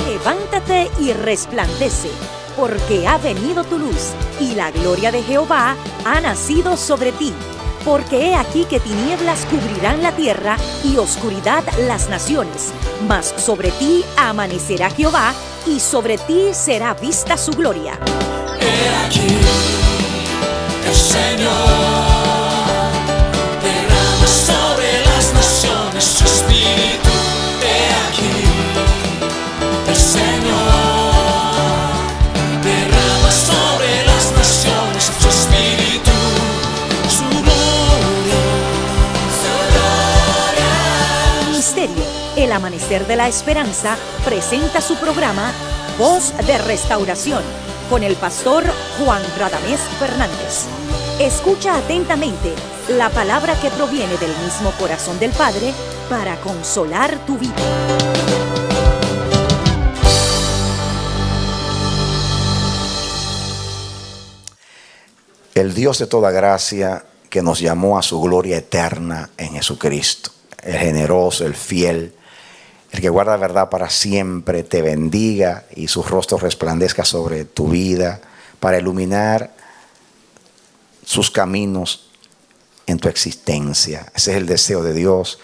Levántate y resplandece, porque ha venido tu luz, y la gloria de Jehová ha nacido sobre ti. Porque he aquí que tinieblas cubrirán la tierra, y oscuridad las naciones. Mas sobre ti amanecerá Jehová, y sobre ti será vista su gloria. He aquí, el Señor derrama sobre las naciones su espíritu. He aquí, el Señor derrama sobre las naciones su espíritu, su gloria, su gloria. Ministerio El Amanecer de la Esperanza presenta su programa Voz de Restauración con el pastor Juan Radamés Fernández. Escucha atentamente la palabra que proviene del mismo corazón del Padre para consolar tu vida. El Dios de toda gracia que nos llamó a su gloria eterna en Jesucristo, el generoso, el fiel, el que guarda la verdad para siempre, te bendiga y su rostro resplandezca sobre tu vida para iluminar sus caminos en tu existencia. Ese es el deseo de Dios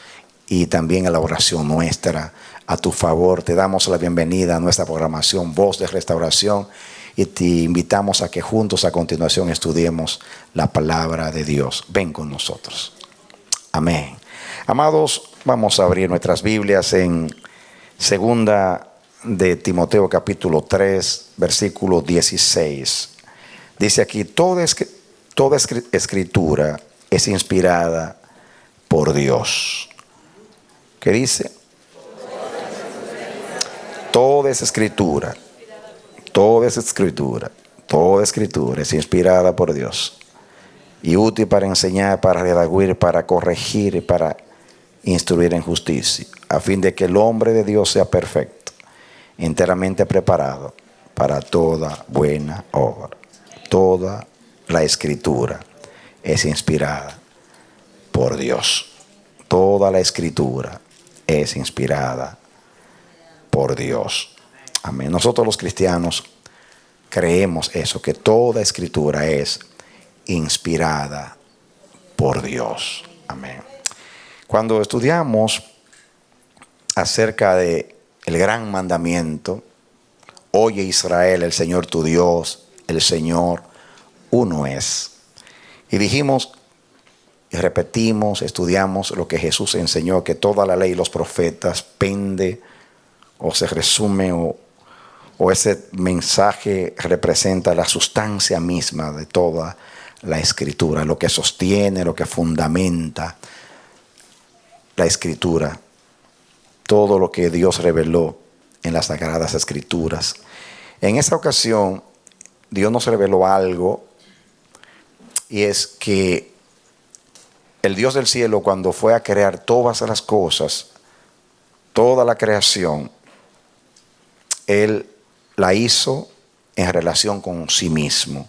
y también la oración nuestra a tu favor. Te damos la bienvenida a nuestra programación Voz de Restauración y te invitamos a que juntos a continuación estudiemos la palabra de Dios. Ven con nosotros. Amén. Amados, vamos a abrir nuestras Biblias en Segunda de Timoteo capítulo 3, versículo 16. Dice aquí, toda escritura es inspirada por Dios. ¿Qué dice? Toda es escritura. Toda escritura es inspirada por Dios y útil para enseñar, para redarguir, para corregir y para instruir en justicia, a fin de que el hombre de Dios sea perfecto, enteramente preparado para toda buena obra. Toda la escritura es inspirada por Dios. Toda la escritura es inspirada por Dios. Amén. Nosotros los cristianos creemos eso, que toda escritura es inspirada por Dios. Amén. Cuando estudiamos acerca de el gran mandamiento, oye Israel, el Señor tu Dios, el Señor uno es. Y dijimos y repetimos, estudiamos lo que Jesús enseñó, que toda la ley y los profetas pende o se resume o ese mensaje representa la sustancia misma de toda la escritura, lo que sostiene, lo que fundamenta la escritura, todo lo que Dios reveló en las sagradas escrituras. En esa ocasión, Dios nos reveló algo, y es que el Dios del cielo, cuando fue a crear todas las cosas, toda la creación, Él la hizo en relación con sí mismo.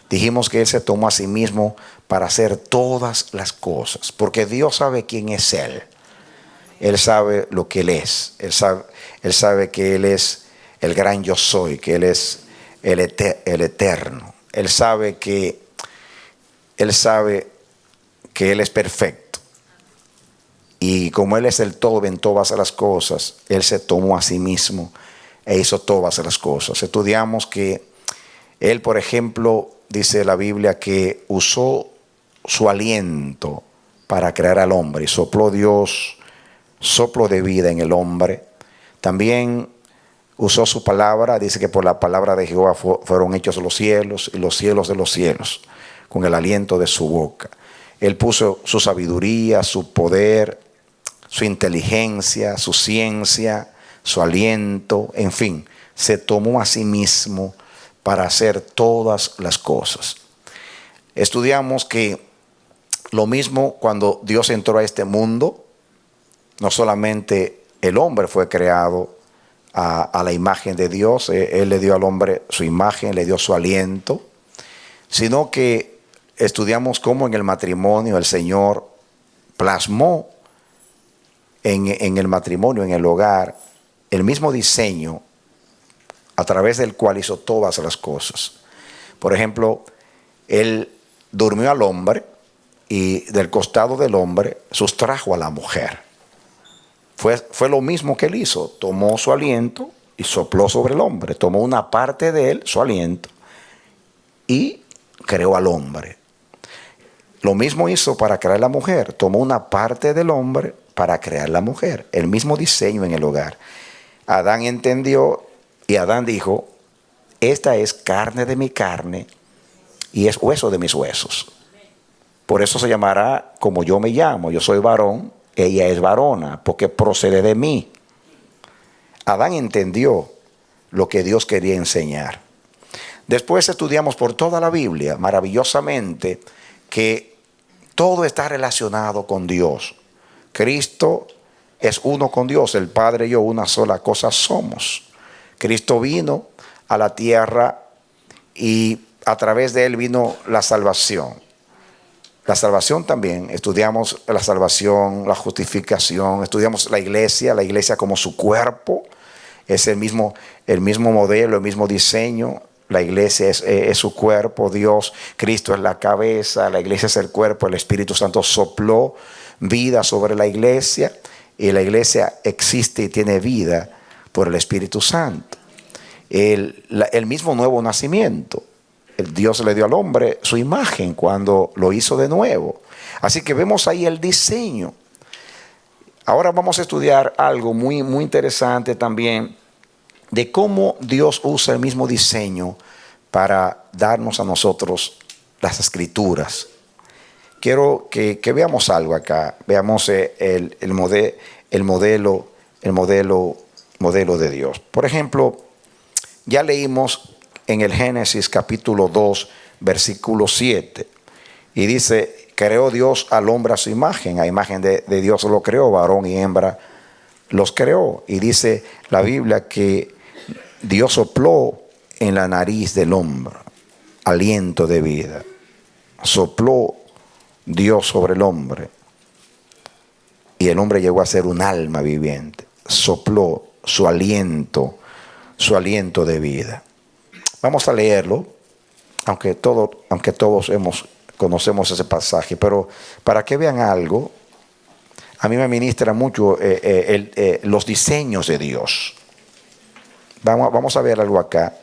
Dijimos que Él se tomó a sí mismo para hacer todas las cosas, porque Dios sabe quién es Él. Él sabe lo que Él es. Él sabe que Él es el gran yo soy, que Él es el eterno. Él sabe que Él es perfecto. Y como Él es el todo en todas las cosas, Él se tomó a sí mismo e hizo todas las cosas. Estudiamos que Él, por ejemplo, dice la Biblia que usó su aliento para crear al hombre y sopló Dios soplo de vida en el hombre. También usó su palabra, dice que por la palabra de Jehová fueron hechos los cielos y los cielos de los cielos, con el aliento de su boca. Él puso su sabiduría, su poder, su inteligencia, su ciencia, su aliento, en fin, se tomó a sí mismo para hacer todas las cosas. Estudiamos que lo mismo cuando Dios entró a este mundo, no solamente el hombre fue creado a la imagen de Dios, Él le dio al hombre su imagen, le dio su aliento, sino que estudiamos cómo en el matrimonio el Señor plasmó en el matrimonio, en el hogar, el mismo diseño a través del cual hizo todas las cosas. Por ejemplo, Él durmió al hombre y del costado del hombre sustrajo a la mujer. Fue lo mismo que Él hizo. Tomó su aliento y sopló sobre el hombre. Tomó una parte de Él, su aliento, y creó al hombre. Lo mismo hizo para crear la mujer. Tomó una parte del hombre para crear la mujer. El mismo diseño en el hogar. Adán entendió y Adán dijo: esta es carne de mi carne y es hueso de mis huesos. Por eso se llamará como yo me llamo. Yo soy varón, ella es varona, porque procede de mí. Adán entendió lo que Dios quería enseñar. Después estudiamos por toda la Biblia, maravillosamente, que todo está relacionado con Dios. Cristo es uno con Dios, el Padre y yo una sola cosa somos. Cristo vino a la tierra y a través de Él vino la salvación. La salvación también, estudiamos la salvación, la justificación, estudiamos la iglesia como su cuerpo, es el mismo modelo, el mismo diseño. La iglesia es su cuerpo, Dios, Cristo es la cabeza, la iglesia es el cuerpo, el Espíritu Santo sopló vida sobre la iglesia y la iglesia existe y tiene vida por el Espíritu Santo. El mismo nuevo nacimiento. Dios le dio al hombre su imagen cuando lo hizo de nuevo. Así que vemos ahí el diseño. Ahora vamos a estudiar algo muy, muy interesante también de cómo Dios usa el mismo diseño para darnos a nosotros las escrituras. Quiero que veamos algo acá. Veamos el modelo de Dios. Por ejemplo, ya leímos en el Génesis capítulo 2, versículo 7. Y dice: creó Dios al hombre a su imagen. A imagen de Dios lo creó, varón y hembra los creó. Y dice la Biblia que Dios sopló en la nariz del hombre aliento de vida. Sopló Dios sobre el hombre. Y el hombre llegó a ser un alma viviente. Sopló su aliento de vida. Vamos a leerlo, aunque todos conocemos ese pasaje, pero para que vean algo, a mí me ministra mucho los diseños de Dios. Vamos a ver algo acá.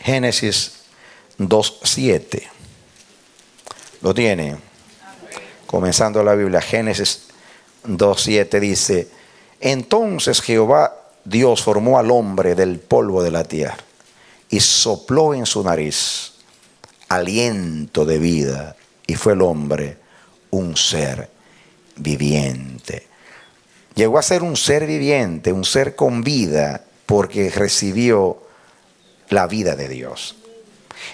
Génesis 2:7. ¿Lo tienen? Comenzando la Biblia, Génesis 2:7 dice: entonces Jehová Dios formó al hombre del polvo de la tierra y sopló en su nariz aliento de vida, y fue el hombre un ser viviente. Llegó a ser un ser viviente, un ser con vida, porque recibió la vida de Dios.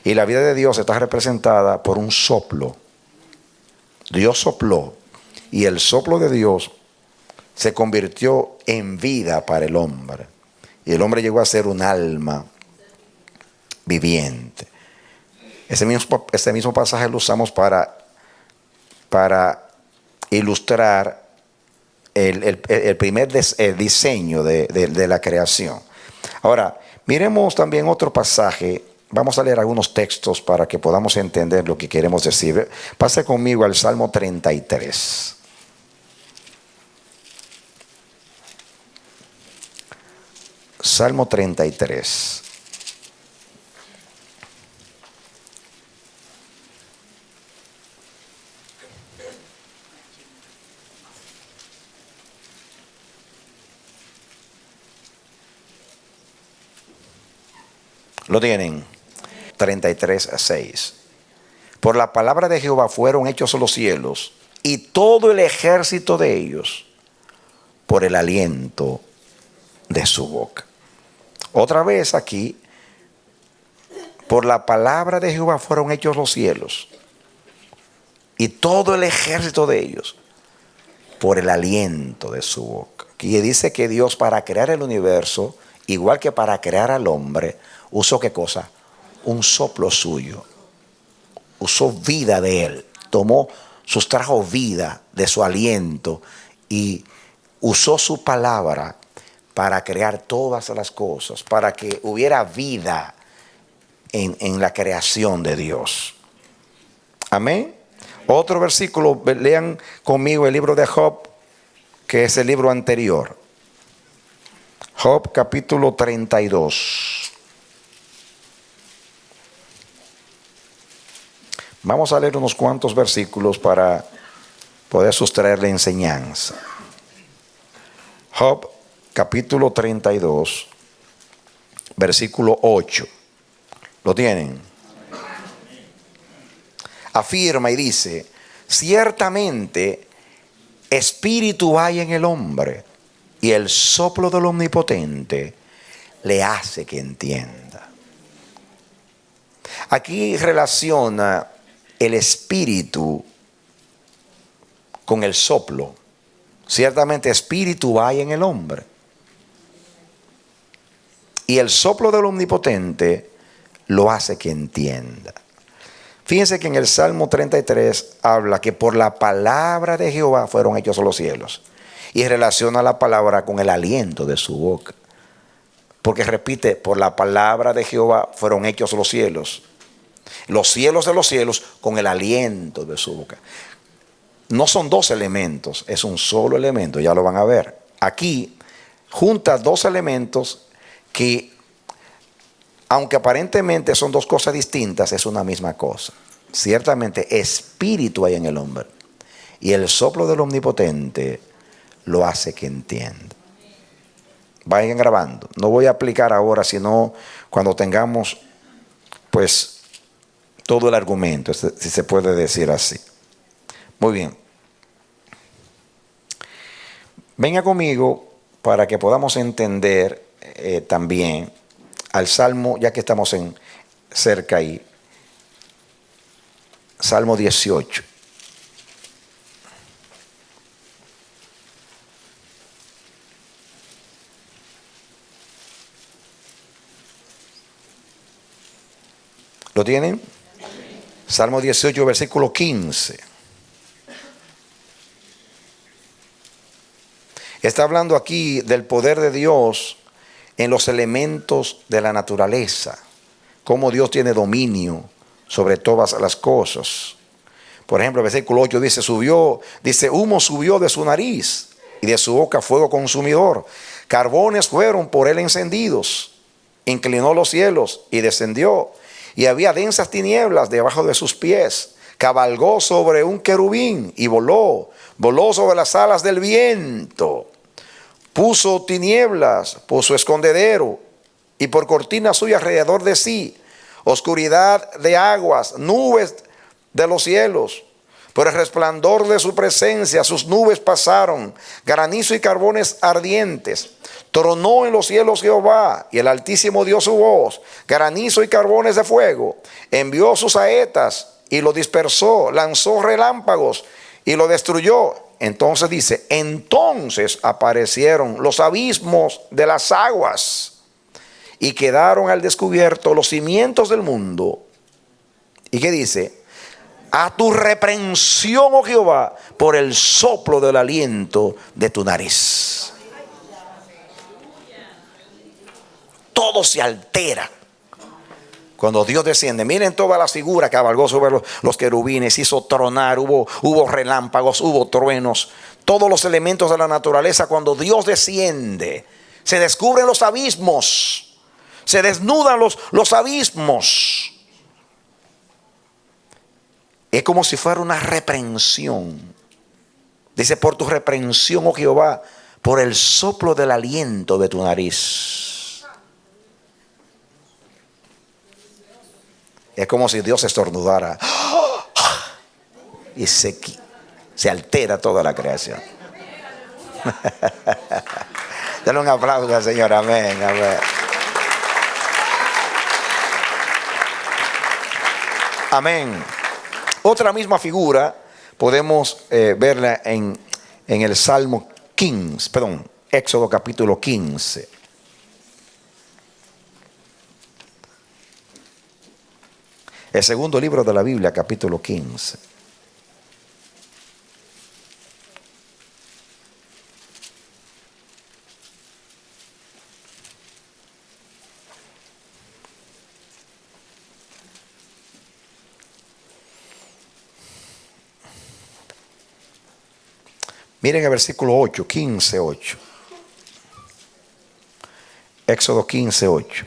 Y la vida de Dios está representada por un soplo. Dios sopló, y el soplo de Dios se convirtió en vida para el hombre. Y el hombre llegó a ser un alma viviente. Ese mismo pasaje lo usamos para ilustrar el primer diseño de la creación. Ahora, miremos también otro pasaje. Vamos a leer algunos textos para que podamos entender lo que queremos decir. Pase conmigo al Salmo 33. Salmo 33. ¿Lo tienen? 33:6. Por la palabra de Jehová fueron hechos los cielos y todo el ejército de ellos por el aliento de su boca. Otra vez aquí, por la palabra de Jehová fueron hechos los cielos y todo el ejército de ellos por el aliento de su boca. Y dice que Dios, para crear el universo, igual que para crear al hombre, usó ¿qué cosa? Un soplo suyo. usó vida de él, sustrajo vida de su aliento y usó su palabra para crear todas las cosas, para que hubiera vida en la creación de Dios. Amén. Otro versículo, lean conmigo el libro de Job, que es el libro anterior. Job capítulo 32. Vamos a leer unos cuantos versículos para poder sustraer la enseñanza. Job capítulo 32, versículo 8. ¿Lo tienen? Afirma y dice: ciertamente espíritu hay en el hombre, y el soplo del Omnipotente le hace que entienda. Aquí relaciona el espíritu con el soplo. Ciertamente espíritu hay en el hombre, y el soplo del Omnipotente lo hace que entienda. Fíjense que en el Salmo 33 habla que por la palabra de Jehová fueron hechos los cielos, y relaciona la palabra con el aliento de su boca, porque repite: por la palabra de Jehová fueron hechos los cielos de los cielos con el aliento de su boca. No son dos elementos, es un solo elemento, ya lo van a ver. Aquí junta dos elementos que, aunque aparentemente son dos cosas distintas, es una misma cosa. Ciertamente espíritu hay en el hombre, y el soplo del Omnipotente lo hace que entienda. Vayan grabando. No voy a aplicar ahora, sino cuando tengamos pues todo el argumento, si se puede decir así. Muy bien. Venga conmigo para que podamos entender también al Salmo, ya que estamos cerca ahí. Salmo 18. ¿Lo tienen? Salmo 18, versículo 15. Está hablando aquí del poder de Dios en los elementos de la naturaleza, cómo Dios tiene dominio sobre todas las cosas. Por ejemplo, el versículo 8 dice: humo subió de su nariz, y de su boca fuego consumidor. Carbones fueron por él encendidos. Inclinó los cielos y descendió, y había densas tinieblas debajo de sus pies. Cabalgó sobre un querubín y voló sobre las alas del viento. Puso tinieblas por su escondedero, y por cortina suya alrededor de sí. Oscuridad de aguas, nubes de los cielos. Por el resplandor de su presencia sus nubes pasaron. Granizo y carbones ardientes. Tronó en los cielos Jehová, y el Altísimo dio su voz. Granizo y carbones de fuego. Envió sus saetas y lo dispersó. Lanzó relámpagos y lo destruyó. Entonces dice: entonces aparecieron los abismos de las aguas, y quedaron al descubierto los cimientos del mundo. ¿Y qué dice? A tu reprensión, oh Jehová, por el soplo del aliento de tu nariz. Todo se altera cuando Dios desciende. Miren todas las figuras: cabalgó sobre los querubines, hizo tronar, hubo relámpagos, hubo truenos. Todos los elementos de la naturaleza, cuando Dios desciende, se descubren los abismos, se desnudan los abismos. Es como si fuera una reprensión. Dice: por tu reprensión, oh Jehová, por el soplo del aliento de tu nariz. Es como si Dios estornudara y se altera toda la creación. Dale un aplauso al Señor. Amén, amén. Amén. Otra misma figura podemos verla en el Salmo 15, Éxodo capítulo 15. El segundo libro de la Biblia, capítulo 15. Miren el versículo 8, 15, 8. Éxodo 15, 8.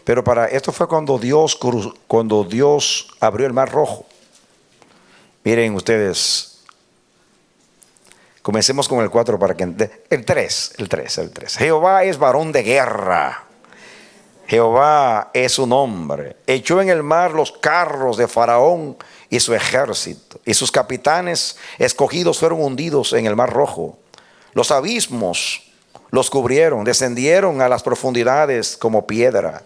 Pero esto fue cuando Dios abrió el mar rojo. Miren ustedes, comencemos con el 4 para que el 3. Jehová es varón de guerra. Jehová es su nombre. Echó en el mar los carros de Faraón y su ejército, y sus capitanes escogidos fueron hundidos en el mar rojo. Los abismos los cubrieron, descendieron a las profundidades como piedra.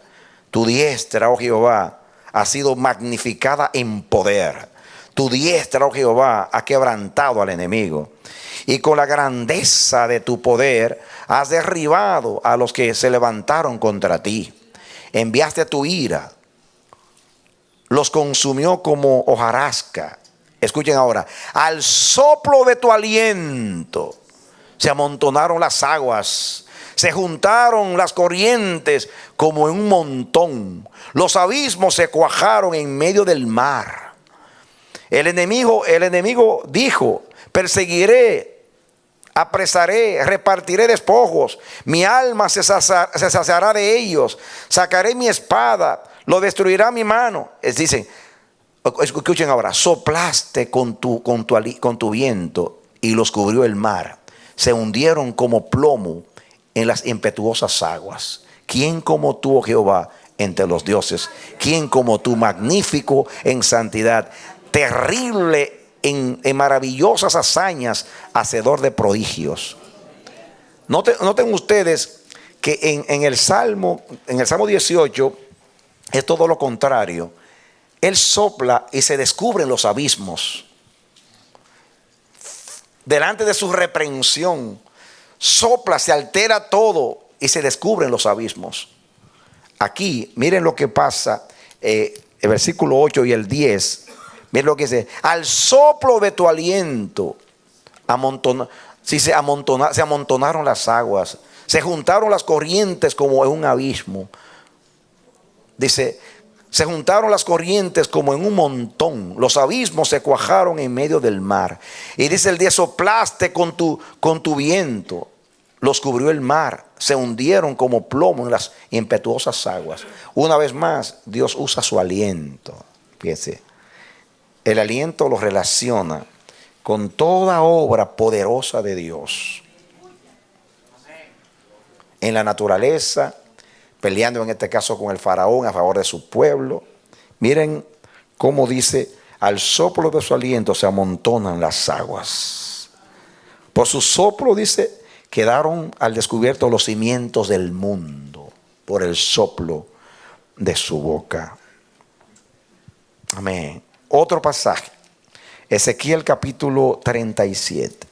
Tu diestra, oh Jehová, ha sido magnificada en poder. Tu diestra, oh Jehová, ha quebrantado al enemigo. Y con la grandeza de tu poder has derribado a los que se levantaron contra ti. Enviaste tu ira, los consumió como hojarasca. Escuchen ahora, al soplo de tu aliento se amontonaron las aguas, se juntaron las corrientes como en un montón. Los abismos se cuajaron en medio del mar. El enemigo dijo: perseguiré, apresaré, repartiré despojos. Mi alma se saciará de ellos. Sacaré mi espada, lo destruirá mi mano. Dicen, escuchen ahora, soplaste con tu viento y los cubrió el mar. Se hundieron como plomo en las impetuosas aguas. ¿Quién como tú, oh Jehová, entre los dioses? ¿Quién como tú, magnífico en santidad, terrible en maravillosas hazañas, hacedor de prodigios? Noten ustedes que en el Salmo 18 es todo lo contrario. Él sopla y se descubren los abismos. Delante de su reprensión, sopla, se altera todo y se descubren los abismos. Aquí, miren lo que pasa, el versículo 8 y el 10. Miren lo que dice: al soplo de tu aliento se amontonaron las aguas, se juntaron las corrientes como en un abismo. Dice, se juntaron las corrientes como en un montón. Los abismos se cuajaron en medio del mar. Y dice el 10: soplaste con tu viento, los cubrió el mar, se hundieron como plomo en las impetuosas aguas. Una vez más, Dios usa su aliento. Fíjense, el aliento lo relaciona con toda obra poderosa de Dios en la naturaleza, peleando en este caso con el faraón a favor de su pueblo. Miren cómo dice: al soplo de su aliento se amontonan las aguas. Por su soplo, dice, quedaron al descubierto los cimientos del mundo, por el soplo de su boca. Amén. Otro pasaje, Ezequiel capítulo 37.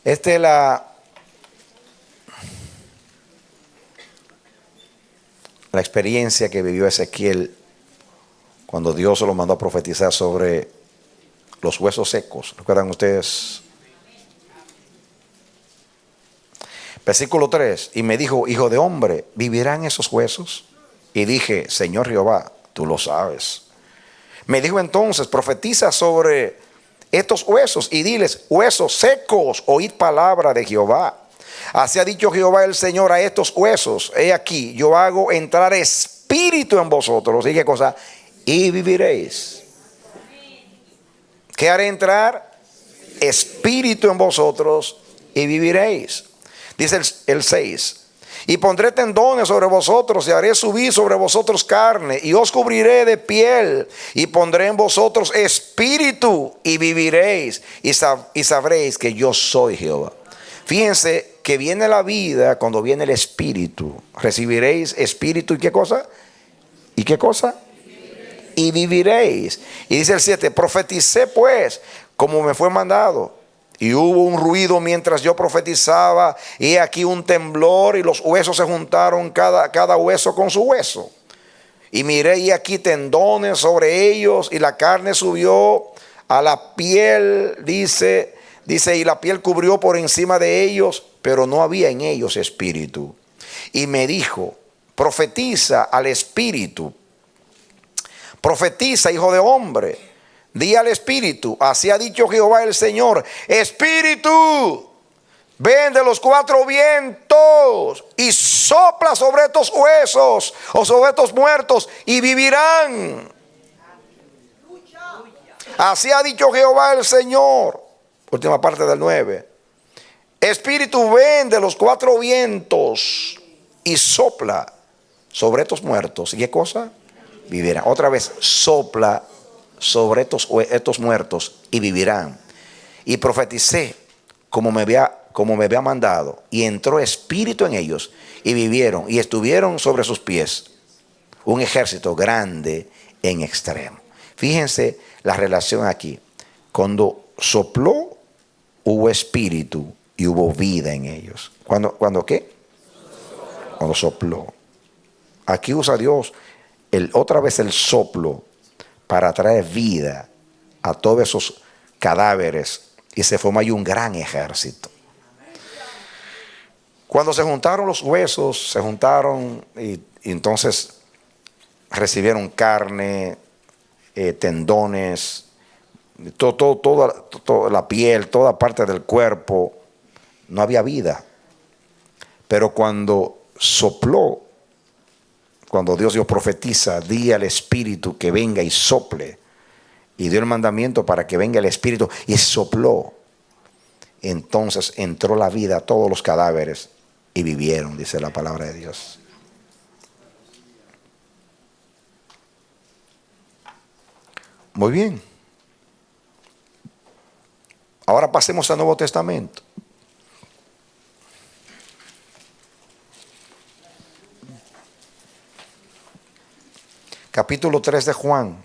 Esta es la experiencia que vivió Ezequiel cuando Dios se lo mandó a profetizar sobre los huesos secos. ¿Recuerdan ustedes? Versículo 3: y me dijo: hijo de hombre, ¿vivirán esos huesos? Y dije: Señor Jehová, tú lo sabes. Me dijo entonces: profetiza sobre estos huesos y diles: huesos secos, oíd palabra de Jehová. Así ha dicho Jehová el Señor a estos huesos: he aquí, yo hago entrar espíritu en vosotros. ¿Y qué cosa? Y viviréis. ¿Qué haré entrar? Espíritu en vosotros y viviréis. Dice el 6: Y pondré tendones sobre vosotros y haré subir sobre vosotros carne y os cubriré de piel y pondré en vosotros espíritu y viviréis y sabréis que yo soy Jehová. Fíjense que viene la vida cuando viene el espíritu. Recibiréis espíritu y ¿qué cosa? ¿Y qué cosa? Y viviréis. Y dice el 7, profeticé pues como me fue mandado. Y hubo un ruido mientras yo profetizaba, y aquí un temblor, y los huesos se juntaron cada hueso con su hueso. Y miré, y aquí tendones sobre ellos, y la carne subió a la piel, dice, y la piel cubrió por encima de ellos, pero no había en ellos espíritu. Y me dijo, profetiza al espíritu, profetiza, hijo de hombre. Di al espíritu, así ha dicho Jehová el Señor, espíritu, ven de los cuatro vientos y sopla sobre estos huesos o sobre estos muertos y vivirán. Así ha dicho Jehová el Señor. Última parte del 9. Espíritu, ven de los cuatro vientos y sopla sobre estos muertos. ¿Y qué cosa? Vivirán. Otra vez, sopla sobre estos muertos y vivirán. Y profeticé como me había mandado, y entró espíritu en ellos y vivieron y estuvieron sobre sus pies un ejército grande en extremo. Fíjense la relación aquí. Cuando sopló, hubo espíritu y hubo vida en ellos. ¿Cuándo qué? Cuando sopló. Aquí usa Dios otra vez el soplo para traer vida a todos esos cadáveres, y se formó ahí un gran ejército. Cuando se juntaron los huesos, se juntaron y entonces recibieron carne, tendones, toda la piel, toda parte del cuerpo. No había vida. Pero cuando sopló, cuando Dios profetiza, di al espíritu que venga y sople, y dio el mandamiento para que venga el espíritu y sopló, entonces entró la vida a todos los cadáveres y vivieron, dice la palabra de Dios. Muy bien. Ahora pasemos al Nuevo Testamento. Capítulo 3 de Juan.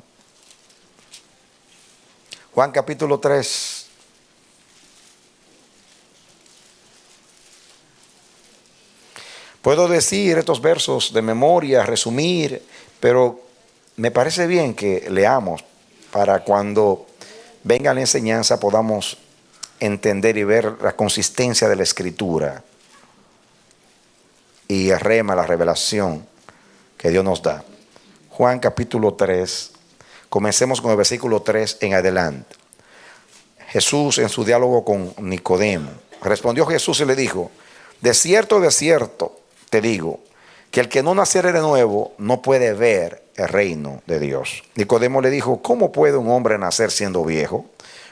Juan capítulo 3. Puedo decir estos versos de memoria, resumir, pero me parece bien que leamos para cuando venga la enseñanza podamos entender y ver la consistencia de la Escritura y el rema, la revelación que Dios nos da. Juan capítulo 3, comencemos con el versículo 3 en adelante. Jesús en su diálogo con Nicodemo. Respondió Jesús y le dijo, de cierto te digo, que el que no naciere de nuevo no puede ver el reino de Dios. Nicodemo le dijo, ¿cómo puede un hombre nacer siendo viejo?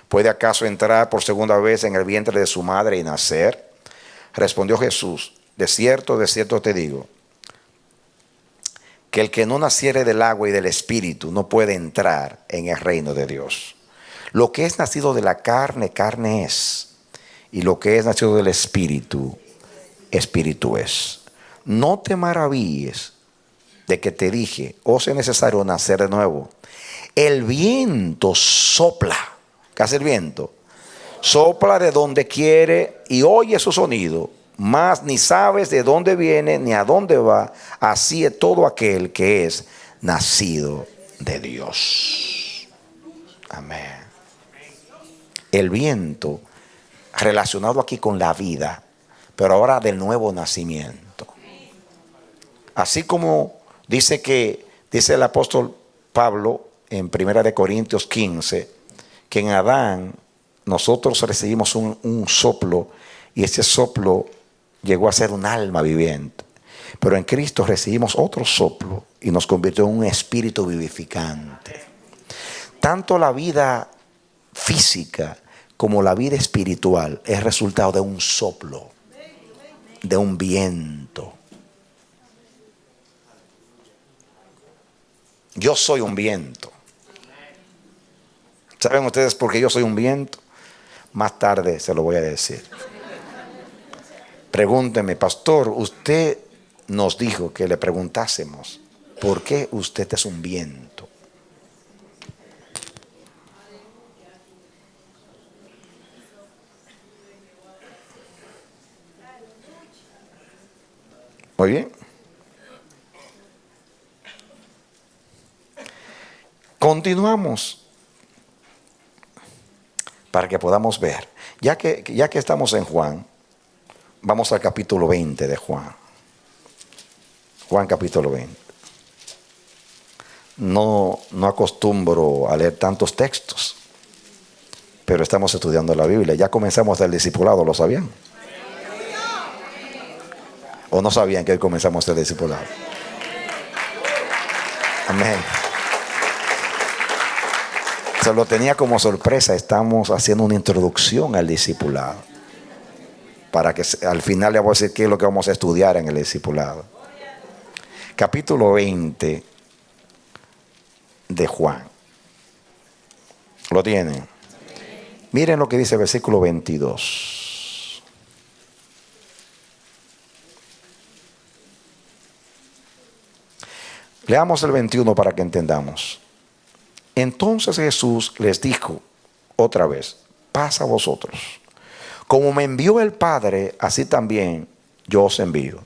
¿Puede acaso entrar por segunda vez en el vientre de su madre y nacer? Respondió Jesús, de cierto te digo, que el que no naciere del agua y del espíritu no puede entrar en el reino de Dios. Lo que es nacido de la carne, carne es. Y lo que es nacido del espíritu, espíritu es. No te maravilles de que te dije, os es necesario nacer de nuevo. El viento sopla. ¿Qué hace el viento? Sopla de donde quiere y oye su sonido, mas ni sabes de dónde viene ni a dónde va. Así es todo aquel que es nacido de Dios. Amén. El viento relacionado aquí con la vida, pero ahora del nuevo nacimiento. Así como dice el apóstol Pablo en 1 Corintios 15, que en Adán nosotros recibimos un soplo, y ese soplo llegó a ser un alma viviente. Pero en Cristo recibimos otro soplo y nos convirtió en un espíritu vivificante. Tanto la vida física como la vida espiritual es resultado de un soplo, de un viento. Yo soy un viento. ¿Saben ustedes por qué yo soy un viento? Más tarde se lo voy a decir. Pregúnteme, pastor, usted nos dijo que le preguntásemos, ¿por qué usted es un viento? Muy bien. Continuamos para que podamos ver. Ya que estamos en Juan, vamos al capítulo 20 de Juan. Juan capítulo 20. No acostumbro a leer tantos textos, pero estamos estudiando la Biblia. Ya comenzamos el discipulado, ¿lo sabían? ¿O no sabían que hoy comenzamos el discipulado? Amén. Se lo tenía como sorpresa. Estamos haciendo una introducción al discipulado, para que al final le voy a decir qué es lo que vamos a estudiar en el discipulado. Capítulo 20 de Juan. ¿Lo tienen? Miren lo que dice el versículo 22. Leamos el 21 para que entendamos. Entonces Jesús les dijo otra vez: paz a vosotros. Como me envió el Padre, así también yo os envío.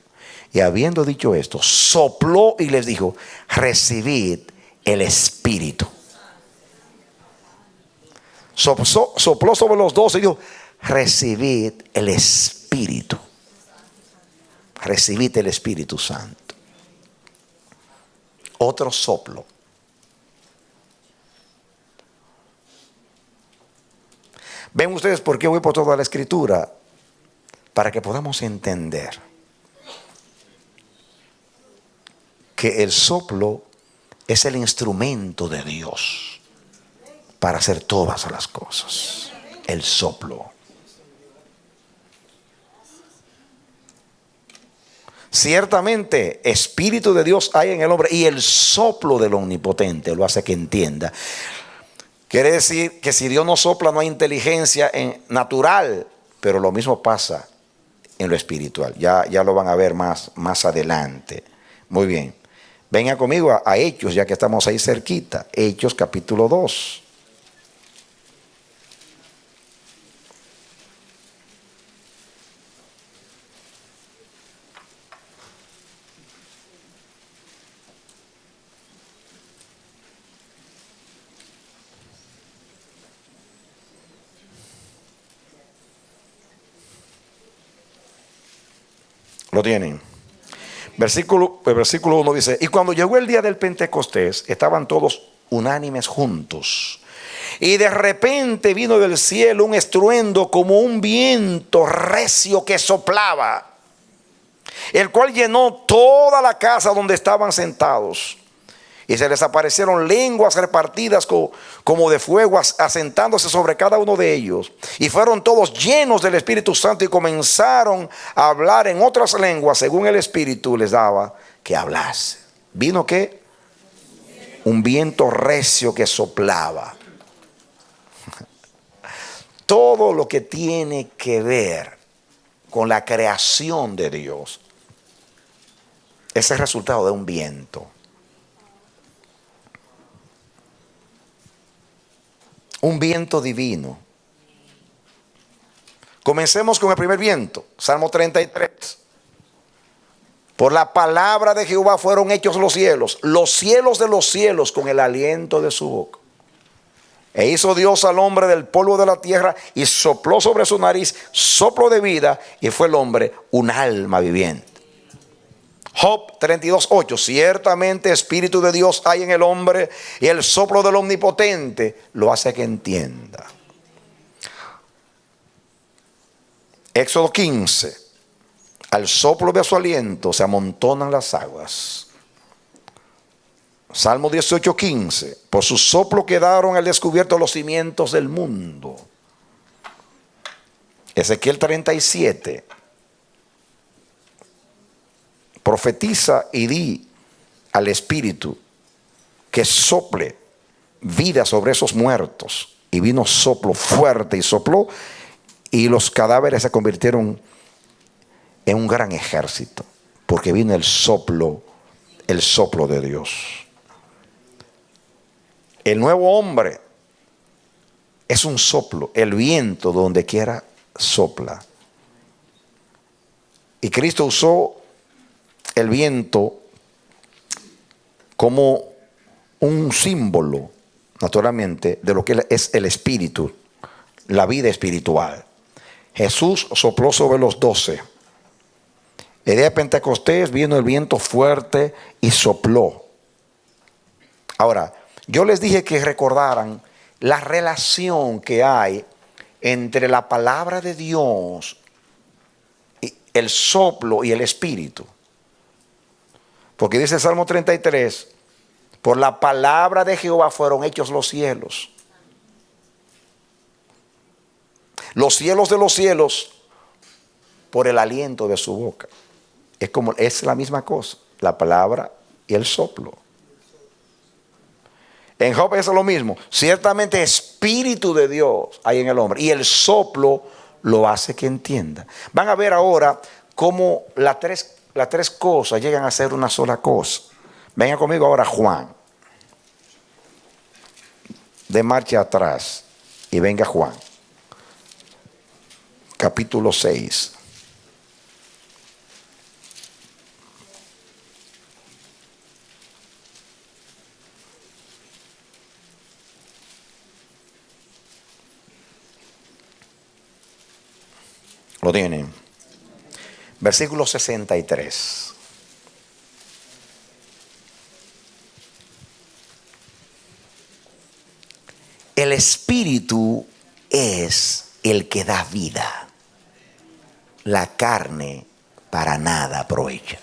Y habiendo dicho esto, sopló y les dijo: recibid el Espíritu. Sopló sobre los 12 y dijo: recibid el Espíritu. Recibid el Espíritu Santo. Otro soplo. ¿Ven ustedes por qué voy por toda la Escritura? Para que podamos entender que el soplo es el instrumento de Dios para hacer todas las cosas. El soplo. Ciertamente, Espíritu de Dios hay en el hombre, y el soplo del Omnipotente lo hace que entienda. Quiere decir que si Dios no sopla, no hay inteligencia natural, pero lo mismo pasa en lo espiritual. Ya lo van a ver más adelante. Muy bien. Vengan conmigo a Hechos, ya que estamos ahí cerquita. Hechos capítulo 2. ¿Lo tienen? El versículo 1 dice: y cuando llegó el día del Pentecostés, estaban todos unánimes juntos. Y de repente vino del cielo un estruendo como un viento recio que soplaba, el cual llenó toda la casa donde estaban sentados. Y se les aparecieron lenguas repartidas como de fuego, asentándose sobre cada uno de ellos. Y fueron todos llenos del Espíritu Santo y comenzaron a hablar en otras lenguas según el Espíritu les daba que hablase. ¿Vino qué? Un viento recio que soplaba. Todo lo que tiene que ver con la creación de Dios es el resultado de un viento. Un viento divino. Comencemos con el primer viento. Salmo 33. Por la palabra de Jehová fueron hechos los cielos de los cielos con el aliento de su boca. E hizo Dios al hombre del polvo de la tierra y sopló sobre su nariz soplo de vida, y fue el hombre un alma viviente. Job 32:8. Ciertamente Espíritu de Dios hay en el hombre, y el soplo del Omnipotente lo hace que entienda. Éxodo 15. Al soplo de su aliento se amontonan las aguas. Salmo 18:15. Por su soplo quedaron al descubierto los cimientos del mundo. Ezequiel 37. Profetiza y di al Espíritu que sople vida sobre esos muertos. Y vino soplo fuerte y sopló, y los cadáveres se convirtieron en un gran ejército, porque vino el soplo de Dios. El nuevo hombre es un soplo, el viento donde quiera sopla. Y Cristo usó el viento como un símbolo, naturalmente, de lo que es el espíritu, la vida espiritual. Jesús sopló sobre los 12. El día de Pentecostés vino el viento fuerte y sopló. Ahora, yo les dije que recordaran la relación que hay entre la palabra de Dios, el soplo y el espíritu. Porque dice el Salmo 33, por la palabra de Jehová fueron hechos los cielos. Los cielos de los cielos por el aliento de su boca. Es la misma cosa, la palabra y el soplo. En Job es lo mismo. Ciertamente espíritu de Dios hay en el hombre, y el soplo lo hace que entienda. Van a ver ahora cómo las tres cosas llegan a ser una sola cosa. Vengan conmigo ahora Juan. De marcha atrás y venga Juan. Capítulo 6. Lo tienen. Versículo 63. El espíritu es el que da vida. La carne para nada aprovecha.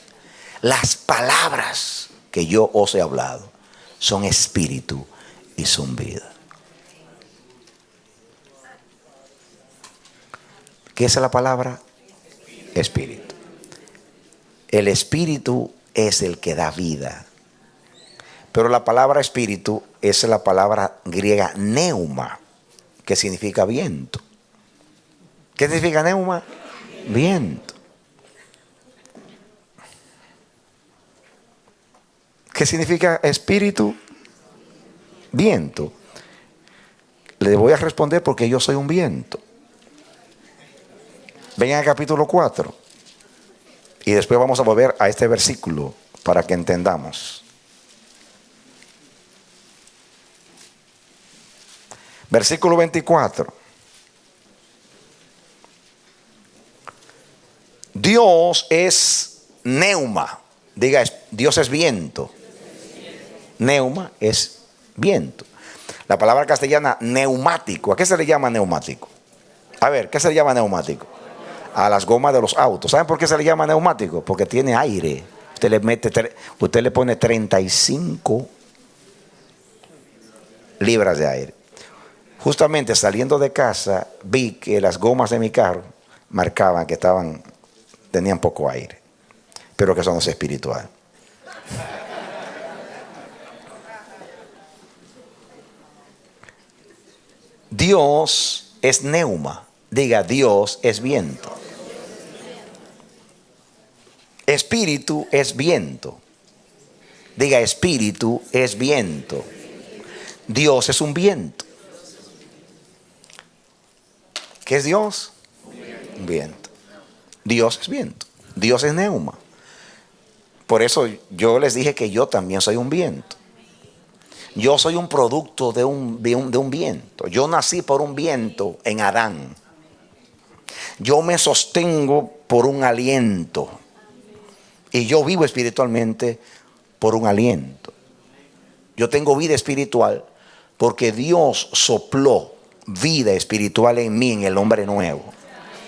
Las palabras que yo os he hablado son espíritu y son vida. ¿Qué es la palabra? Espíritu. El espíritu es el que da vida. Pero la palabra espíritu es la palabra griega neuma, que significa viento. ¿Qué significa neuma? Viento. ¿Qué significa espíritu? Viento. Le voy a responder porque yo soy un viento. Vengan al capítulo 4 y después vamos a volver a este versículo para que entendamos. Versículo 24. Dios es neuma. Diga, Dios es viento. Neuma es viento. La palabra castellana neumático. ¿A qué se le llama neumático? A ver, ¿qué se le llama neumático? A las gomas de los autos. ¿Saben por qué se le llama neumático? Porque tiene aire. Usted le pone 35 libras de aire. Justamente saliendo de casa vi que las gomas de mi carro marcaban que tenían poco aire. Pero que eso no es espiritual. Dios es neuma. Diga, Dios es viento. Espíritu es viento. Diga, espíritu es viento. Dios es un viento. ¿Qué es Dios? Un viento. Dios es viento. Dios es neuma. Por eso yo les dije que yo también soy un viento. Yo soy un producto de un viento. Yo nací por un viento en Adán. Yo me sostengo por un aliento. Y yo vivo espiritualmente por un aliento. Yo tengo vida espiritual porque Dios sopló vida espiritual en mí, en el hombre nuevo.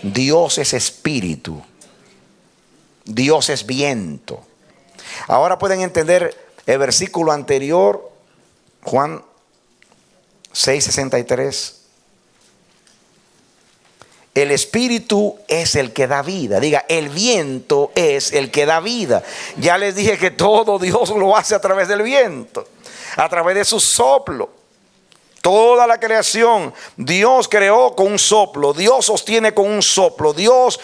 Dios es espíritu. Dios es viento. Ahora pueden entender el versículo anterior, Juan 6:63. El espíritu es el que da vida. Diga, el viento es el que da vida. Ya les dije que todo Dios lo hace a través del viento. a través de su soplo. Toda la creación, Dios creó con un soplo, Dios sostiene con un soplo, Dios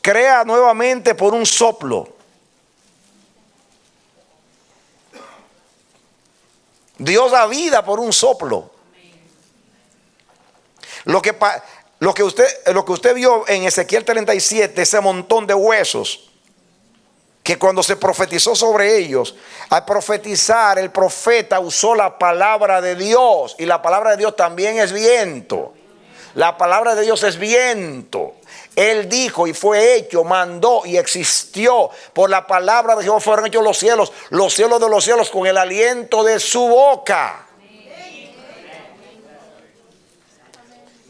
crea nuevamente por un soplo. Dios da vida por un soplo. Lo que usted vio en Ezequiel 37, ese montón de huesos, que cuando se profetizó sobre ellos, al profetizar el profeta usó la palabra de Dios, y la palabra de Dios también es viento. La palabra de Dios es viento. Él dijo y fue hecho, mandó y existió. Por la palabra de Jehová fueron hechos los cielos de los cielos, con el aliento de su boca.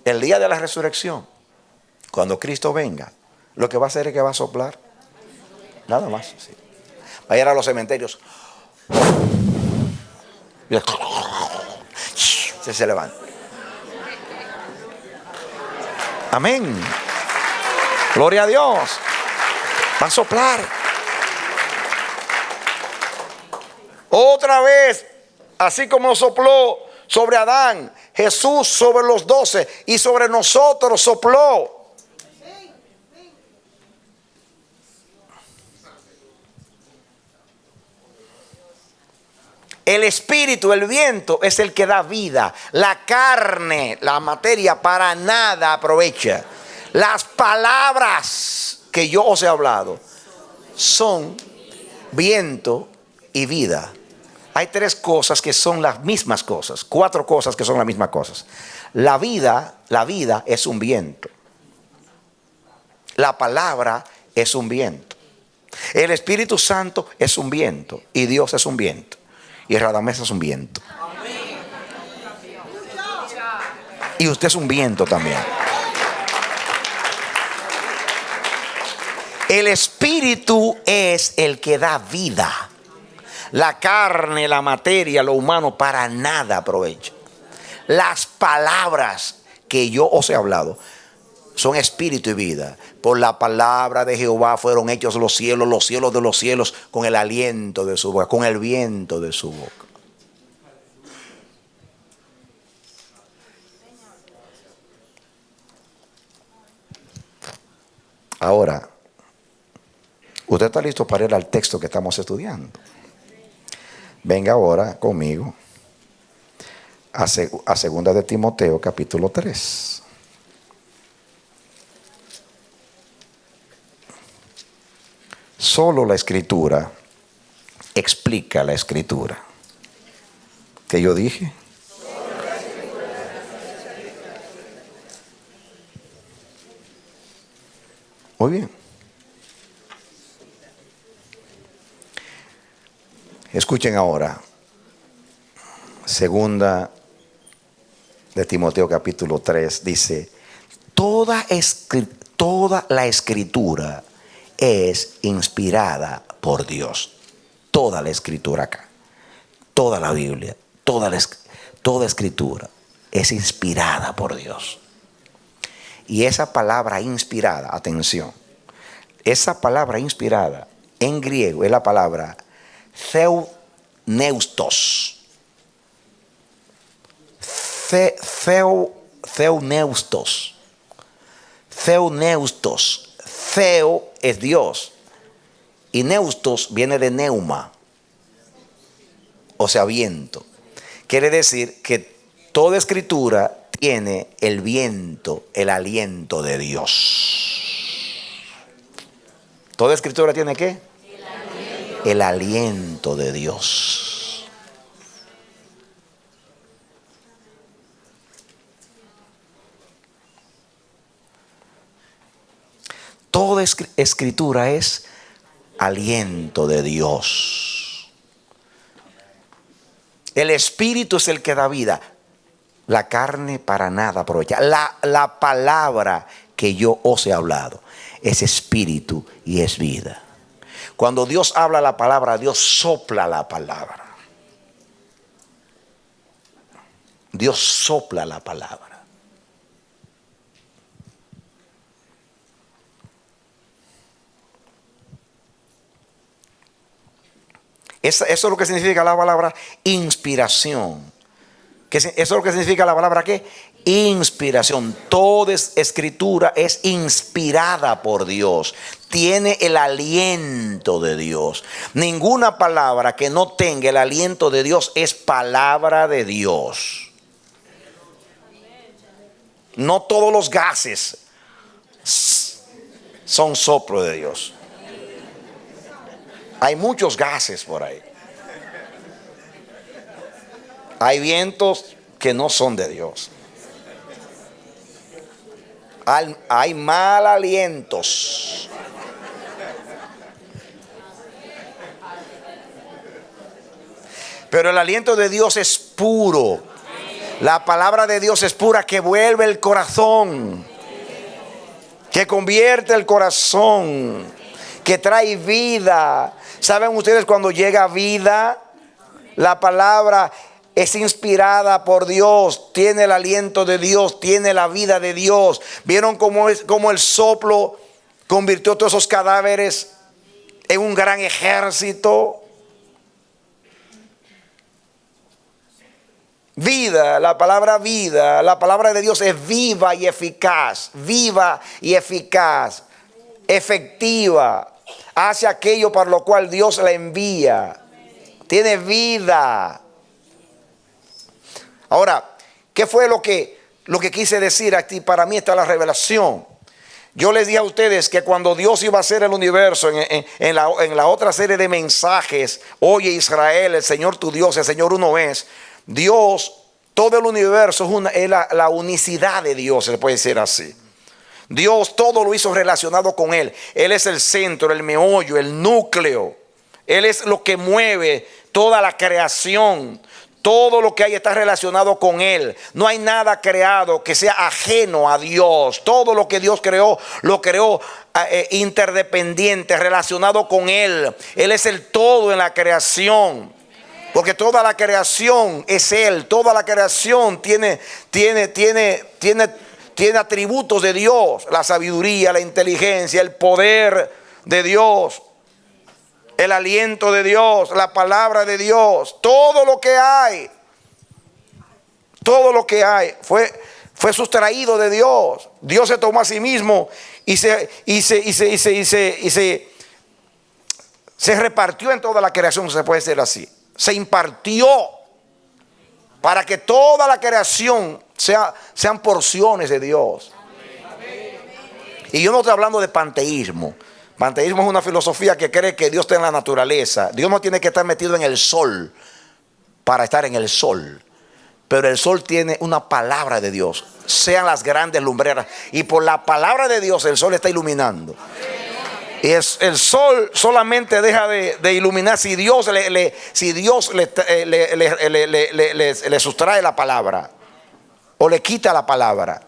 El día de la resurrección, cuando Cristo venga, lo que va a hacer es que va a soplar. Nada más. Sí. Vayan a los cementerios. Se levanta. Amén. Gloria a Dios. Va a soplar. Otra vez, así como sopló sobre Adán, Jesús sobre los 12 y sobre nosotros sopló. El espíritu, el viento, es el que da vida. La carne, la materia, para nada aprovecha. Las palabras que yo os he hablado son viento y vida. Hay 3 cosas que son las mismas cosas. 4 cosas que son las mismas cosas. La vida es un viento. La palabra es un viento. El Espíritu Santo es un viento. Y Dios es un viento. Y Radamés es un viento. Y usted es un viento también. El espíritu es el que da vida. La carne, la materia, lo humano para nada aprovecha. Las palabras que yo os he hablado son espíritu y vida. Por la palabra de Jehová fueron hechos los cielos de los cielos, con el aliento de su boca, con el viento de su boca. Ahora, usted está listo para ir al texto que estamos estudiando. Venga ahora conmigo a 2 de Timoteo capítulo 3. Solo la escritura explica la escritura. ¿Qué yo dije? Muy bien. Escuchen ahora. 2 de Timoteo capítulo 3 dice: toda la escritura es inspirada por Dios. Toda la escritura acá, toda la Biblia, toda escritura es inspirada por Dios. Y esa palabra inspirada, atención, esa palabra inspirada en griego es la palabra theopneustos. Theopneustos. Theopneustos. Theo es Dios. Y neustos viene de neuma. O sea, viento. Quiere decir que toda escritura tiene el viento, el aliento de Dios. ¿Toda escritura tiene qué? El aliento de Dios. Toda escritura es aliento de Dios. El espíritu es el que da vida. La carne para nada aprovecha. La palabra que yo os he hablado es espíritu y es vida. Cuando Dios habla la palabra, Dios sopla la palabra. Dios sopla la palabra. Eso es lo que significa la palabra inspiración. Eso es lo que significa la palabra ¿qué? Inspiración. Toda escritura es inspirada por Dios. Tiene el aliento de Dios. Ninguna palabra que no tenga el aliento de Dios es palabra de Dios. No todos los gases son soplo de Dios. Hay muchos gases por ahí. Hay vientos que no son de Dios. Hay mal alientos. Pero el aliento de Dios es puro. La palabra de Dios es pura, que vuelve el corazón, que convierte el corazón, que trae vida. ¿Saben ustedes cuando llega vida? La palabra es inspirada por Dios, tiene el aliento de Dios, tiene la vida de Dios. ¿Vieron cómo el soplo convirtió todos esos cadáveres en un gran ejército? Vida, la palabra de Dios es viva y eficaz, efectiva, hace aquello para lo cual Dios la envía, tiene vida. Ahora, ¿qué fue lo que quise decir aquí? Para mí está la revelación. Yo les dije a ustedes que cuando Dios iba a hacer el universo, en la otra serie de mensajes, oye Israel, el Señor tu Dios, el Señor uno es. Dios, todo el universo es la unicidad de Dios, se puede decir así. Dios todo lo hizo relacionado con Él. Él es el centro, el meollo, el núcleo. Él es lo que mueve toda la creación. Todo lo que hay está relacionado con Él. No hay nada creado que sea ajeno a Dios. Todo lo que Dios creó, lo creó interdependiente, relacionado con Él. Él es el todo en la creación. Porque toda la creación es Él. Toda la creación tiene atributos de Dios. La sabiduría, la inteligencia, el poder de Dios, el aliento de Dios, la palabra de Dios. Todo lo que hay fue sustraído de Dios. Dios se tomó a sí mismo y se repartió en toda la creación, se puede decir así. Se impartió para que toda la creación sean porciones de Dios. Y yo no estoy hablando de panteísmo. Panteísmo es una filosofía que cree que Dios está en la naturaleza. Dios no tiene que estar metido en el sol para estar en el sol. Pero el sol tiene una palabra de Dios. Sean las grandes lumbreras. Y por la palabra de Dios el sol está iluminando. Y el sol solamente deja de iluminar si Dios le sustrae la palabra o le quita la palabra.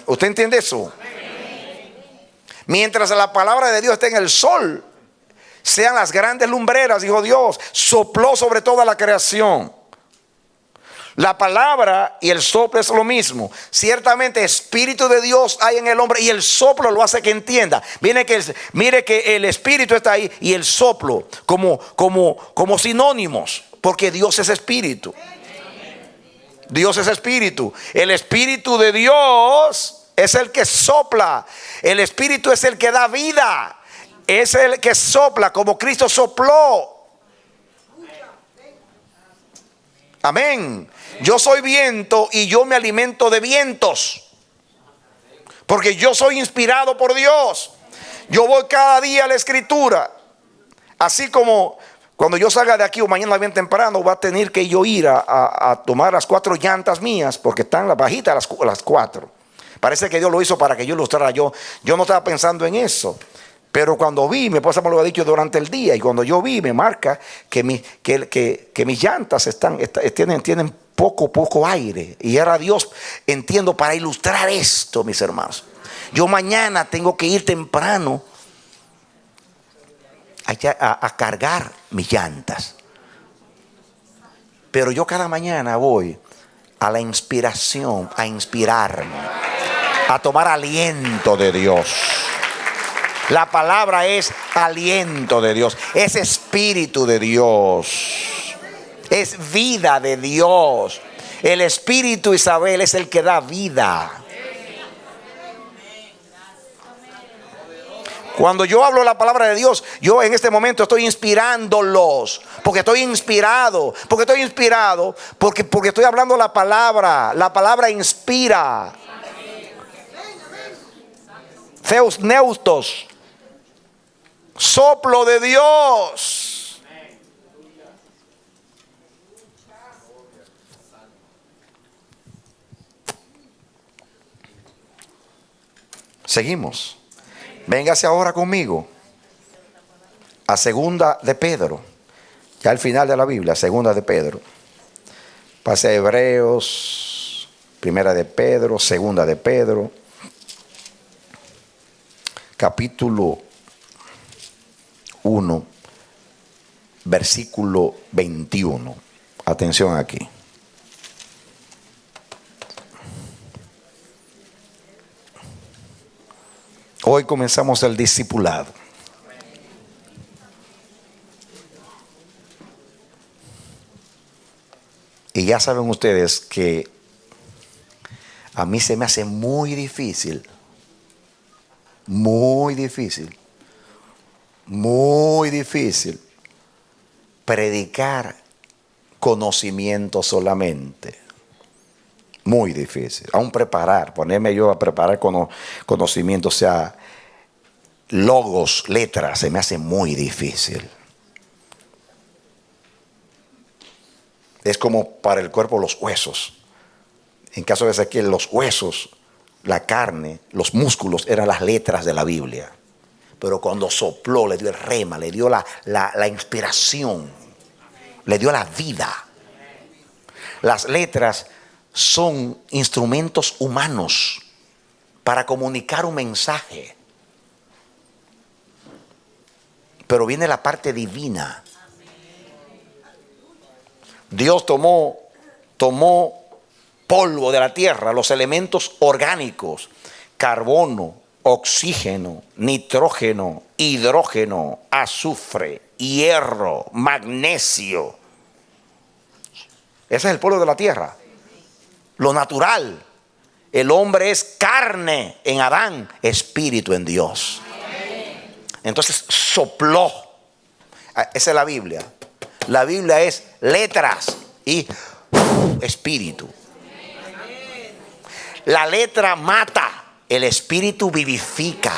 ¿Usted entiende eso? Mientras la palabra de Dios esté en el sol, sean las grandes lumbreras, dijo Dios, sopló sobre toda la creación. La palabra y el soplo es lo mismo. Ciertamente espíritu de Dios hay en el hombre y el soplo lo hace que entienda. Mire que el espíritu está ahí y el soplo como sinónimos, porque Dios es espíritu. Dios es espíritu. El espíritu de Dios es el que sopla. El espíritu es el que da vida. Es el que sopla como Cristo sopló. Amén. Yo soy viento y yo me alimento de vientos, porque yo soy inspirado por Dios. Yo voy cada día a la escritura. Así como cuando yo salga de aquí o mañana bien temprano, va a tener que yo ir a tomar las 4 llantas mías, porque están las bajitas las 4. Parece que Dios lo hizo para que yo ilustrara. Yo no estaba pensando en eso. Pero cuando vi, mi esposa me lo ha dicho durante el día, y cuando yo vi, me marca que mis llantas tienen poco aire. Y era Dios, entiendo, para ilustrar esto, mis hermanos. Yo mañana tengo que ir temprano a cargar mis llantas. Pero yo cada mañana voy a la inspiración, a inspirarme, a tomar aliento de Dios. La palabra es aliento de Dios, es espíritu de Dios, es vida de Dios. El espíritu, Isabel, es el que da vida. Cuando yo hablo la palabra de Dios, yo en este momento estoy inspirándolos. Porque estoy inspirado. Porque estoy hablando la palabra. La palabra inspira. Theos neustos. Soplo de Dios. Seguimos. Véngase ahora conmigo a segunda de Pedro, ya al final de la Biblia, segunda de Pedro. Pase a Hebreos, primera de Pedro, segunda de Pedro, capítulo 1, versículo 21. Atención aquí. Hoy comenzamos el discipulado. Y ya saben ustedes que a mí se me hace muy difícil predicar conocimiento solamente. Muy difícil. Aún ponerme yo a preparar conocimiento, o sea, logos, letras, se me hace muy difícil. Es como para el cuerpo los huesos. En caso de Ezequiel, los huesos, la carne, los músculos eran las letras de la Biblia. Pero cuando sopló, le dio el rema, le dio la inspiración, le dio la vida. Las letras son instrumentos humanos para comunicar un mensaje. Pero viene la parte divina. Dios tomó polvo de la tierra, los elementos orgánicos, carbono, oxígeno, nitrógeno, hidrógeno, azufre, hierro, magnesio. Ese es el polvo de la tierra. Lo natural. El hombre es carne en Adán, espíritu en Dios. Entonces sopló. Esa es la Biblia. La Biblia es letras y espíritu. La letra mata, el espíritu vivifica.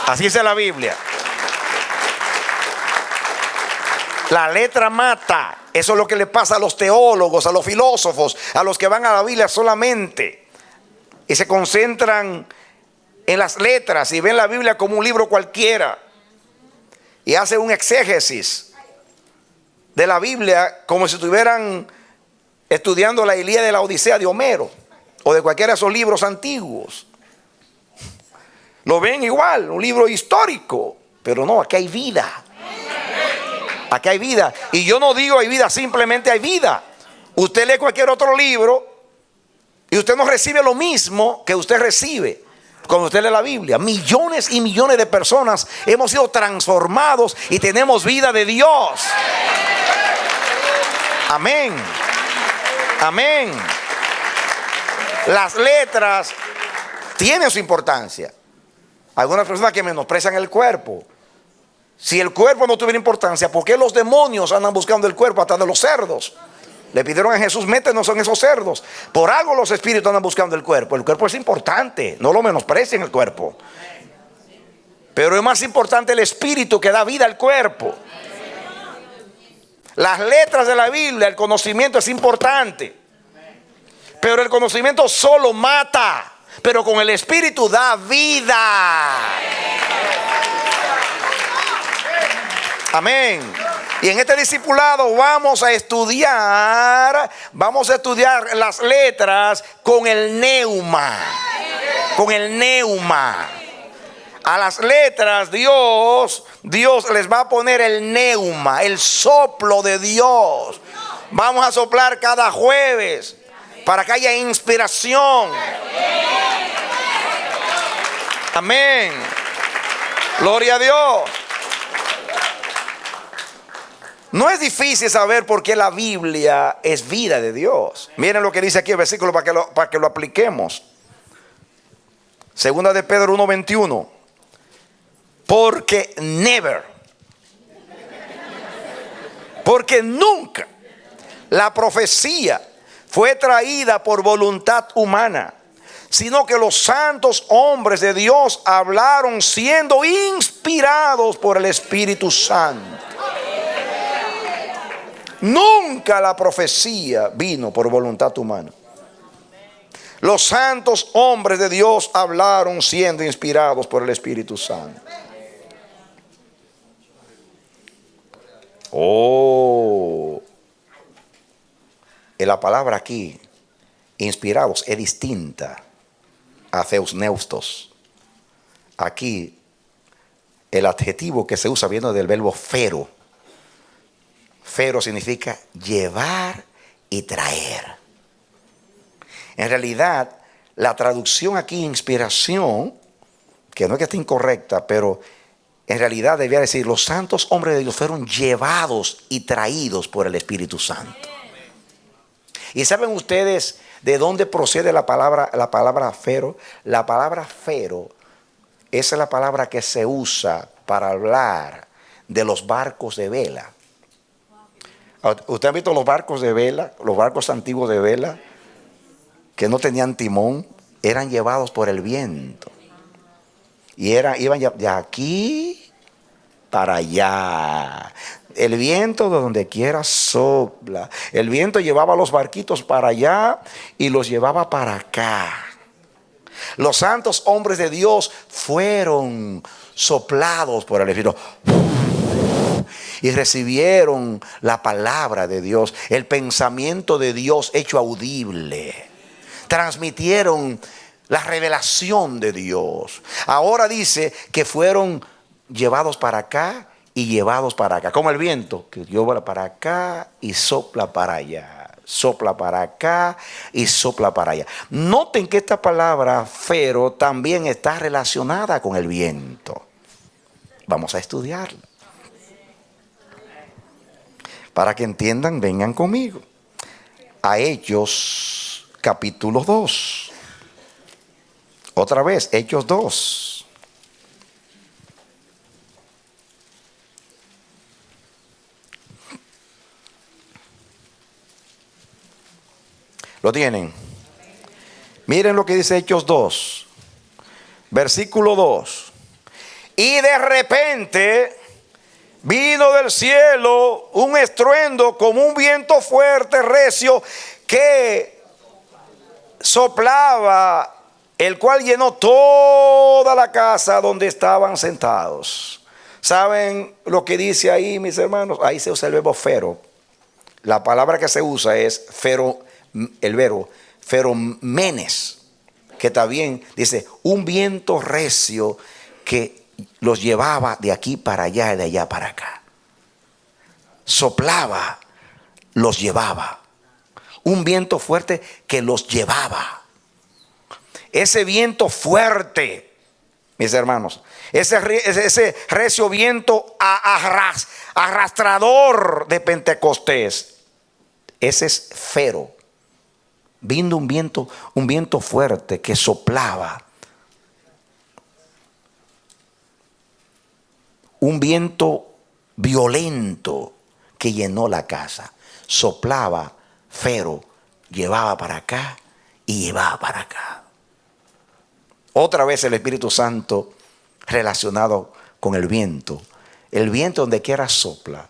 Así es la Biblia. La letra mata. Eso es lo que le pasa a los teólogos, a los filósofos, a los que van a la Biblia solamente y se concentran en las letras y ven la Biblia como un libro cualquiera y hacen un exégesis de la Biblia como si estuvieran estudiando la Ilíada y la Odisea de Homero o de cualquiera de esos libros antiguos. Lo ven igual, un libro histórico, pero no, aquí hay vida. Aquí hay vida. Y yo no digo hay vida, simplemente hay vida. Usted lee cualquier otro libro y usted no recibe lo mismo que usted recibe cuando usted lee la Biblia. Millones y millones de personas hemos sido transformados y tenemos vida de Dios. Amén. Amén. Las letras tienen su importancia. Algunas personas que menosprecian el cuerpo. Si el cuerpo no tuviera importancia, ¿por qué los demonios andan buscando el cuerpo hasta de los cerdos? Le pidieron a Jesús, métenos en esos cerdos. Por algo los espíritus andan buscando el cuerpo. El cuerpo es importante, no lo menosprecien el cuerpo. Pero es más importante el espíritu que da vida al cuerpo. Las letras de la Biblia, el conocimiento es importante. Pero el conocimiento solo mata. Pero con el espíritu da vida. Amén. Y en este discipulado vamos a estudiar las letras con el neuma. Con el neuma. A las letras Dios les va a poner el neuma, el soplo de Dios. Vamos a soplar cada jueves para que haya inspiración. Amén. Gloria a Dios. No es difícil saber por qué la Biblia es vida de Dios. Miren lo que dice aquí el versículo para que lo apliquemos. Segunda de Pedro 1:21. Porque nunca la profecía fue traída por voluntad humana, sino que los santos hombres de Dios hablaron siendo inspirados por el Espíritu Santo. Nunca la profecía vino por voluntad humana. Los santos hombres de Dios hablaron siendo inspirados por el Espíritu Santo. Oh, la palabra aquí, inspirados, es distinta a theusneustos. Aquí, el adjetivo que se usa viene del verbo fero. Fero significa llevar y traer. En realidad, la traducción aquí, inspiración, que no es que esté incorrecta, pero en realidad debía decir, los santos hombres de Dios fueron llevados y traídos por el Espíritu Santo. ¿Y saben ustedes de dónde procede la palabra fero? La palabra fero es la palabra que se usa para hablar de los barcos de vela. ¿Usted ha visto los barcos de vela? Los barcos antiguos de vela que no tenían timón, eran llevados por el viento. Y iban de aquí para allá. El viento de donde quiera sopla. El viento llevaba los barquitos para allá y los llevaba para acá. Los santos hombres de Dios fueron soplados por el Espíritu y recibieron la palabra de Dios, el pensamiento de Dios hecho audible. Transmitieron la revelación de Dios. Ahora dice que fueron llevados para acá y llevados para acá, como el viento que lleva para acá y sopla para allá, sopla para acá y sopla para allá. Noten que esta palabra fero también está relacionada con el viento. Vamos a estudiarla para que entiendan. Vengan conmigo a Hechos capítulo 2. Otra vez, Hechos 2. ¿Lo tienen? Miren lo que dice Hechos 2, versículo 2. Y de repente vino del cielo un estruendo como un viento fuerte, recio, que soplaba, el cual llenó toda la casa donde estaban sentados. ¿Saben lo que dice ahí, mis hermanos? Ahí se usa el verbo fero. La palabra que se usa es fero. El verbo feromenes, que también dice un viento recio que los llevaba de aquí para allá y de allá para acá. Soplaba, los llevaba. Un viento fuerte que los llevaba. Ese viento fuerte, mis hermanos, ese recio viento arrastrador de Pentecostés, ese es fero. Vino un viento fuerte que soplaba. Un viento violento que llenó la casa. Soplaba, fero, llevaba para acá y llevaba para acá. Otra vez el Espíritu Santo relacionado con el viento. El viento donde quiera sopla,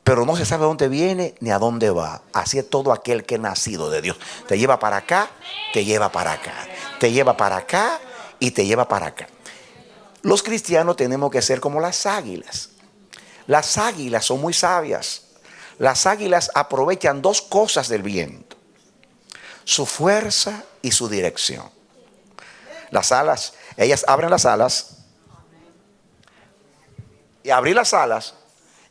pero no se sabe dónde viene ni a dónde va. Así es todo aquel que es nacido de Dios. Te lleva para acá, te lleva para acá. Te lleva para acá y te lleva para acá. Los cristianos tenemos que ser como las águilas. Las águilas son muy sabias. Las águilas aprovechan dos cosas del viento: su fuerza y su dirección. Las alas, ellas abren las alas. Y abrir las alas,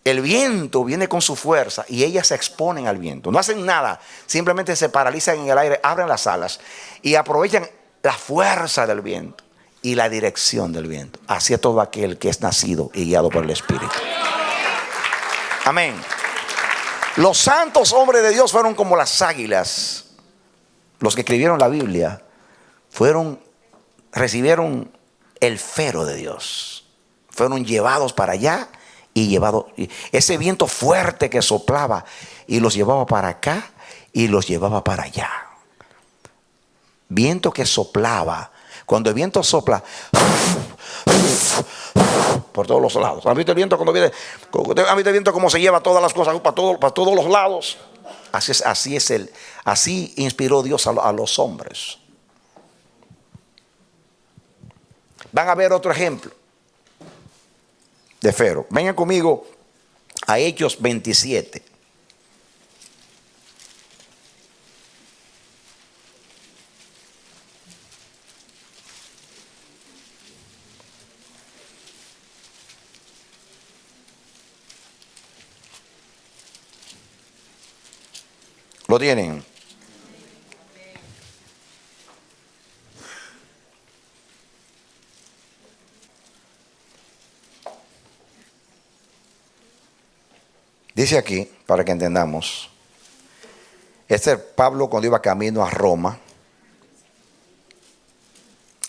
el viento viene con su fuerza y ellas se exponen al viento. No hacen nada, simplemente se paralizan en el aire, abren las alas y aprovechan la fuerza del viento y la dirección del viento hacia todo aquel que es nacido y guiado por el Espíritu. Amén. Los santos hombres de Dios fueron como las águilas. Los que escribieron la Biblia recibieron el fero de Dios. Fueron llevados para allá y llevados. Ese viento fuerte que soplaba y los llevaba para acá y los llevaba para allá. Viento que soplaba. Cuando el viento sopla por todos los lados. ¿Han visto el viento cuando viene? ¿Han visto el viento cómo se lleva todas las cosas para todos los lados? Así inspiró Dios a los hombres. Van a ver otro ejemplo de Fero. Vengan conmigo a Hechos 27. ¿Lo tienen? Dice aquí, para que entendamos, este es Pablo cuando iba camino a Roma.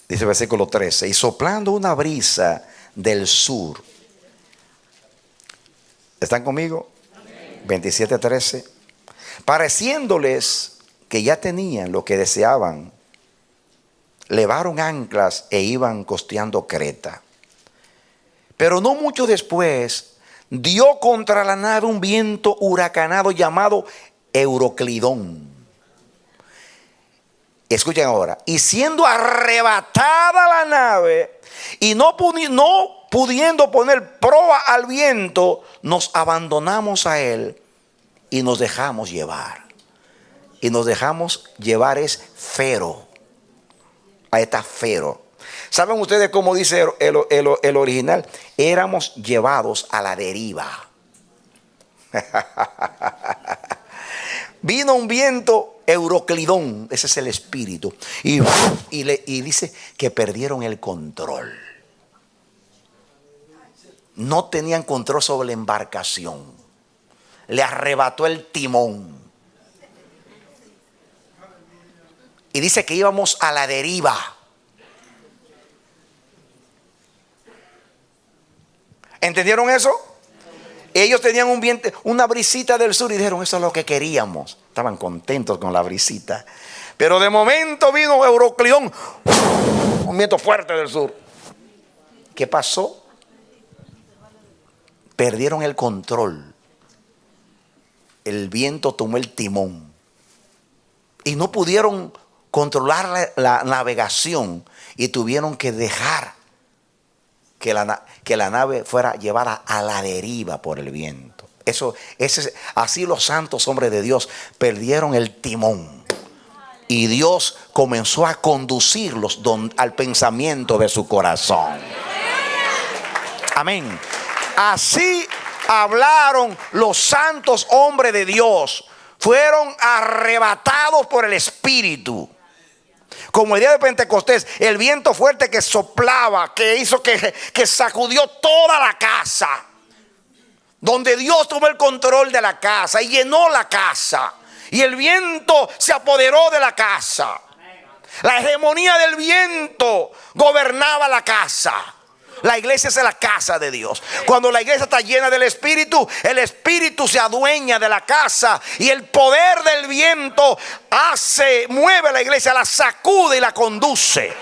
Dice el versículo 13, y soplando una brisa del sur. ¿Están conmigo? 27:13. Pareciéndoles que ya tenían lo que deseaban, levaron anclas e iban costeando Creta. Pero no mucho después, dio contra la nave un viento huracanado llamado Euroclidón. Escuchen ahora. Y siendo arrebatada la nave y no pudiendo poner proa al viento, nos abandonamos a él y nos dejamos llevar. Y nos dejamos llevar es Fero. Ahí está Fero. ¿Saben ustedes cómo dice el original? Éramos llevados a la deriva. Vino un viento Euroclidón, ese es el espíritu. Y dice que perdieron el control. No tenían control sobre la embarcación. Le arrebató el timón. Y dice que íbamos a la deriva. ¿Entendieron eso? Ellos tenían un viento, una brisita del sur y dijeron, eso es lo que queríamos. Estaban contentos con la brisita. Pero de momento vino Euroclidón, un viento fuerte del sur. ¿Qué pasó? Perdieron el control. El viento tomó el timón. Y no pudieron controlar la navegación. Y tuvieron que dejar que la nave fuera llevada a la deriva por el viento. Así los santos hombres de Dios perdieron el timón. Y Dios comenzó a conducirlos al pensamiento de su corazón. Amén. Así hablaron los santos hombres de Dios. Fueron arrebatados por el Espíritu. Como el día de Pentecostés, el viento fuerte que soplaba, que hizo que sacudió toda la casa. Donde Dios tomó el control de la casa y llenó la casa. Y el viento se apoderó de la casa. La hegemonía del viento gobernaba la casa. La iglesia es la casa de Dios. Cuando la iglesia está llena del Espíritu, el Espíritu se adueña de la casa. Y el poder del viento mueve a la iglesia, la sacude y la conduce.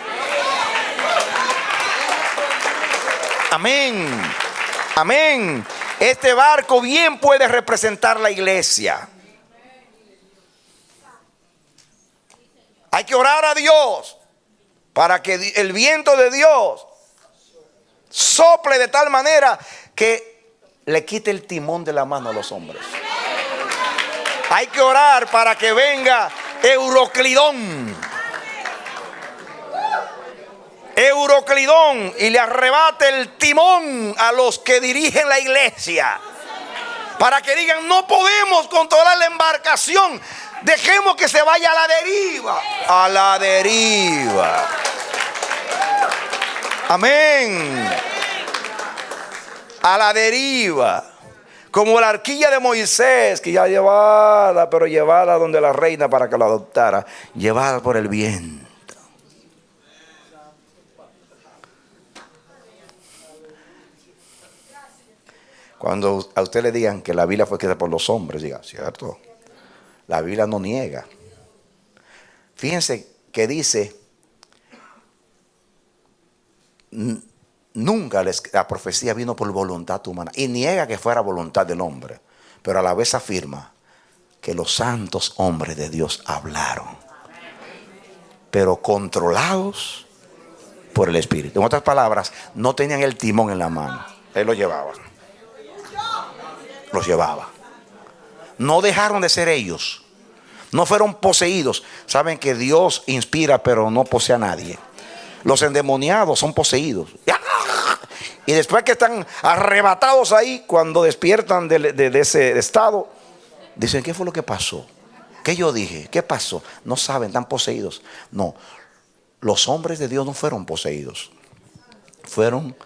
Amén. Amén. Este barco bien puede representar la iglesia. Hay que orar a Dios para que el viento de Dios sople de tal manera que le quite el timón de la mano a los hombres. Hay que orar para que venga Euroclidón. Euroclidón y le arrebate el timón a los que dirigen la iglesia. Para que digan, no podemos controlar la embarcación. Dejemos que se vaya a la deriva. A la deriva. Amén. A la deriva. Como la arquilla de Moisés, que ya llevada, pero llevada donde la reina para que la adoptara. Llevada por el viento. Cuando a usted le digan que la Biblia fue escrita por los hombres, diga, ¿cierto? La Biblia no niega. Fíjense que dice, nunca la profecía vino por voluntad humana. Y niega que fuera voluntad del hombre. Pero a la vez afirma que los santos hombres de Dios hablaron. Pero controlados por el Espíritu. En otras palabras, no tenían el timón en la mano. Él lo llevaba. Los llevaba. No dejaron de ser ellos. No fueron poseídos. Saben que Dios inspira, pero no posee a nadie. Los endemoniados son poseídos. Y después que están arrebatados ahí, cuando despiertan de ese estado, dicen, ¿qué fue lo que pasó? ¿Qué yo dije? ¿Qué pasó? No saben, están poseídos. No, los hombres de Dios no fueron poseídos. Fueron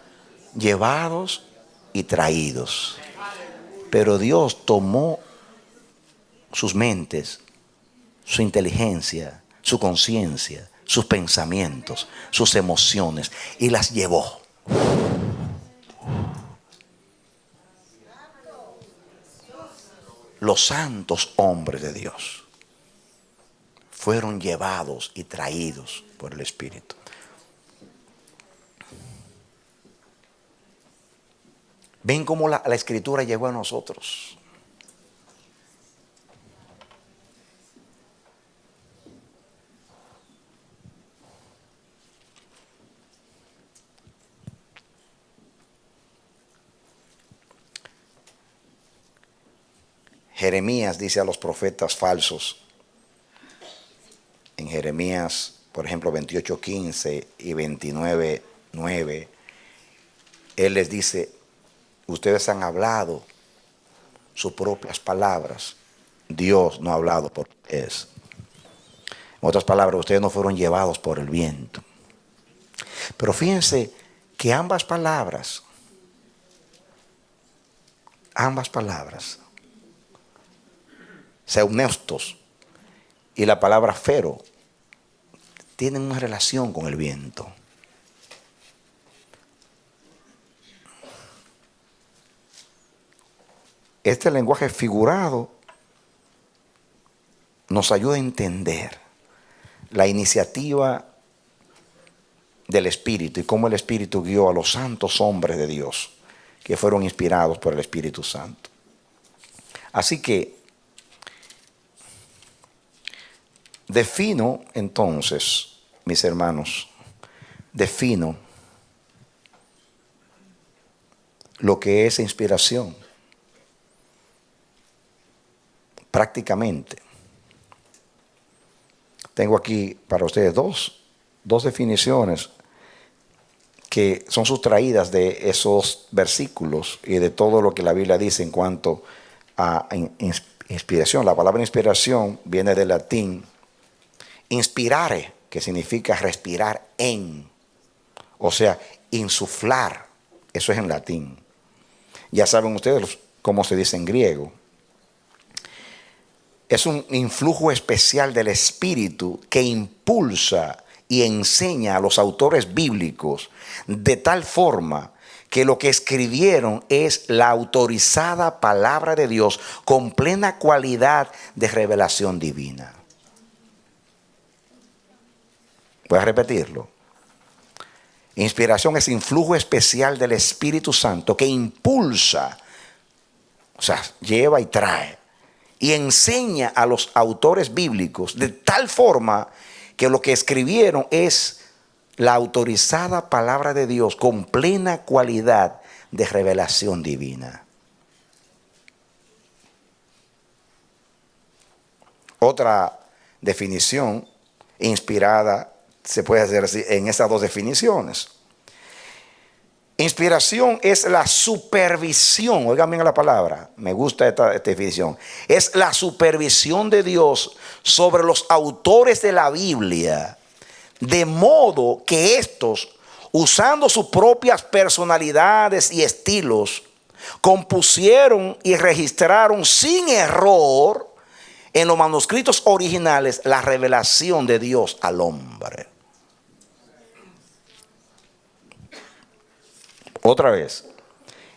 llevados y traídos. Pero Dios tomó sus mentes, su inteligencia, su conciencia, sus pensamientos, sus emociones y las llevó. Los santos hombres de Dios fueron llevados y traídos por el Espíritu. ¿Ven cómo la Escritura llegó a nosotros? Jeremías dice a los profetas falsos, en Jeremías, por ejemplo, 28:15 y 29:9, él les dice, ustedes han hablado sus propias palabras, Dios no ha hablado por ustedes. En otras palabras, ustedes no fueron llevados por el viento. Pero fíjense que ambas palabras, seumnestos y la palabra fero, tienen una relación con el viento. Este lenguaje figurado nos ayuda a entender la iniciativa del Espíritu y cómo el Espíritu guió a los santos hombres de Dios que fueron inspirados por el Espíritu Santo. Así que defino entonces, mis hermanos, defino lo que es inspiración. Prácticamente. Tengo aquí para ustedes dos definiciones que son sustraídas de esos versículos y de todo lo que la Biblia dice en cuanto a inspiración. La palabra inspiración viene del latín inspirare, que significa respirar en, o sea, insuflar. Eso es en latín. Ya saben ustedes cómo se dice en griego. Es un influjo especial del Espíritu que impulsa y enseña a los autores bíblicos de tal forma que lo que escribieron es la autorizada palabra de Dios con plena cualidad de revelación divina. Voy a repetirlo. Inspiración es influjo especial del Espíritu Santo que impulsa, o sea, lleva y trae, y enseña a los autores bíblicos de tal forma que lo que escribieron es la autorizada palabra de Dios con plena cualidad de revelación divina. Otra definición inspirada se puede hacer así en esas dos definiciones. Inspiración es la supervisión, oigan bien la palabra, me gusta esta definición. Es la supervisión de Dios sobre los autores de la Biblia, de modo que estos, usando sus propias personalidades y estilos, compusieron y registraron sin error en los manuscritos originales la revelación de Dios al hombre. Otra vez,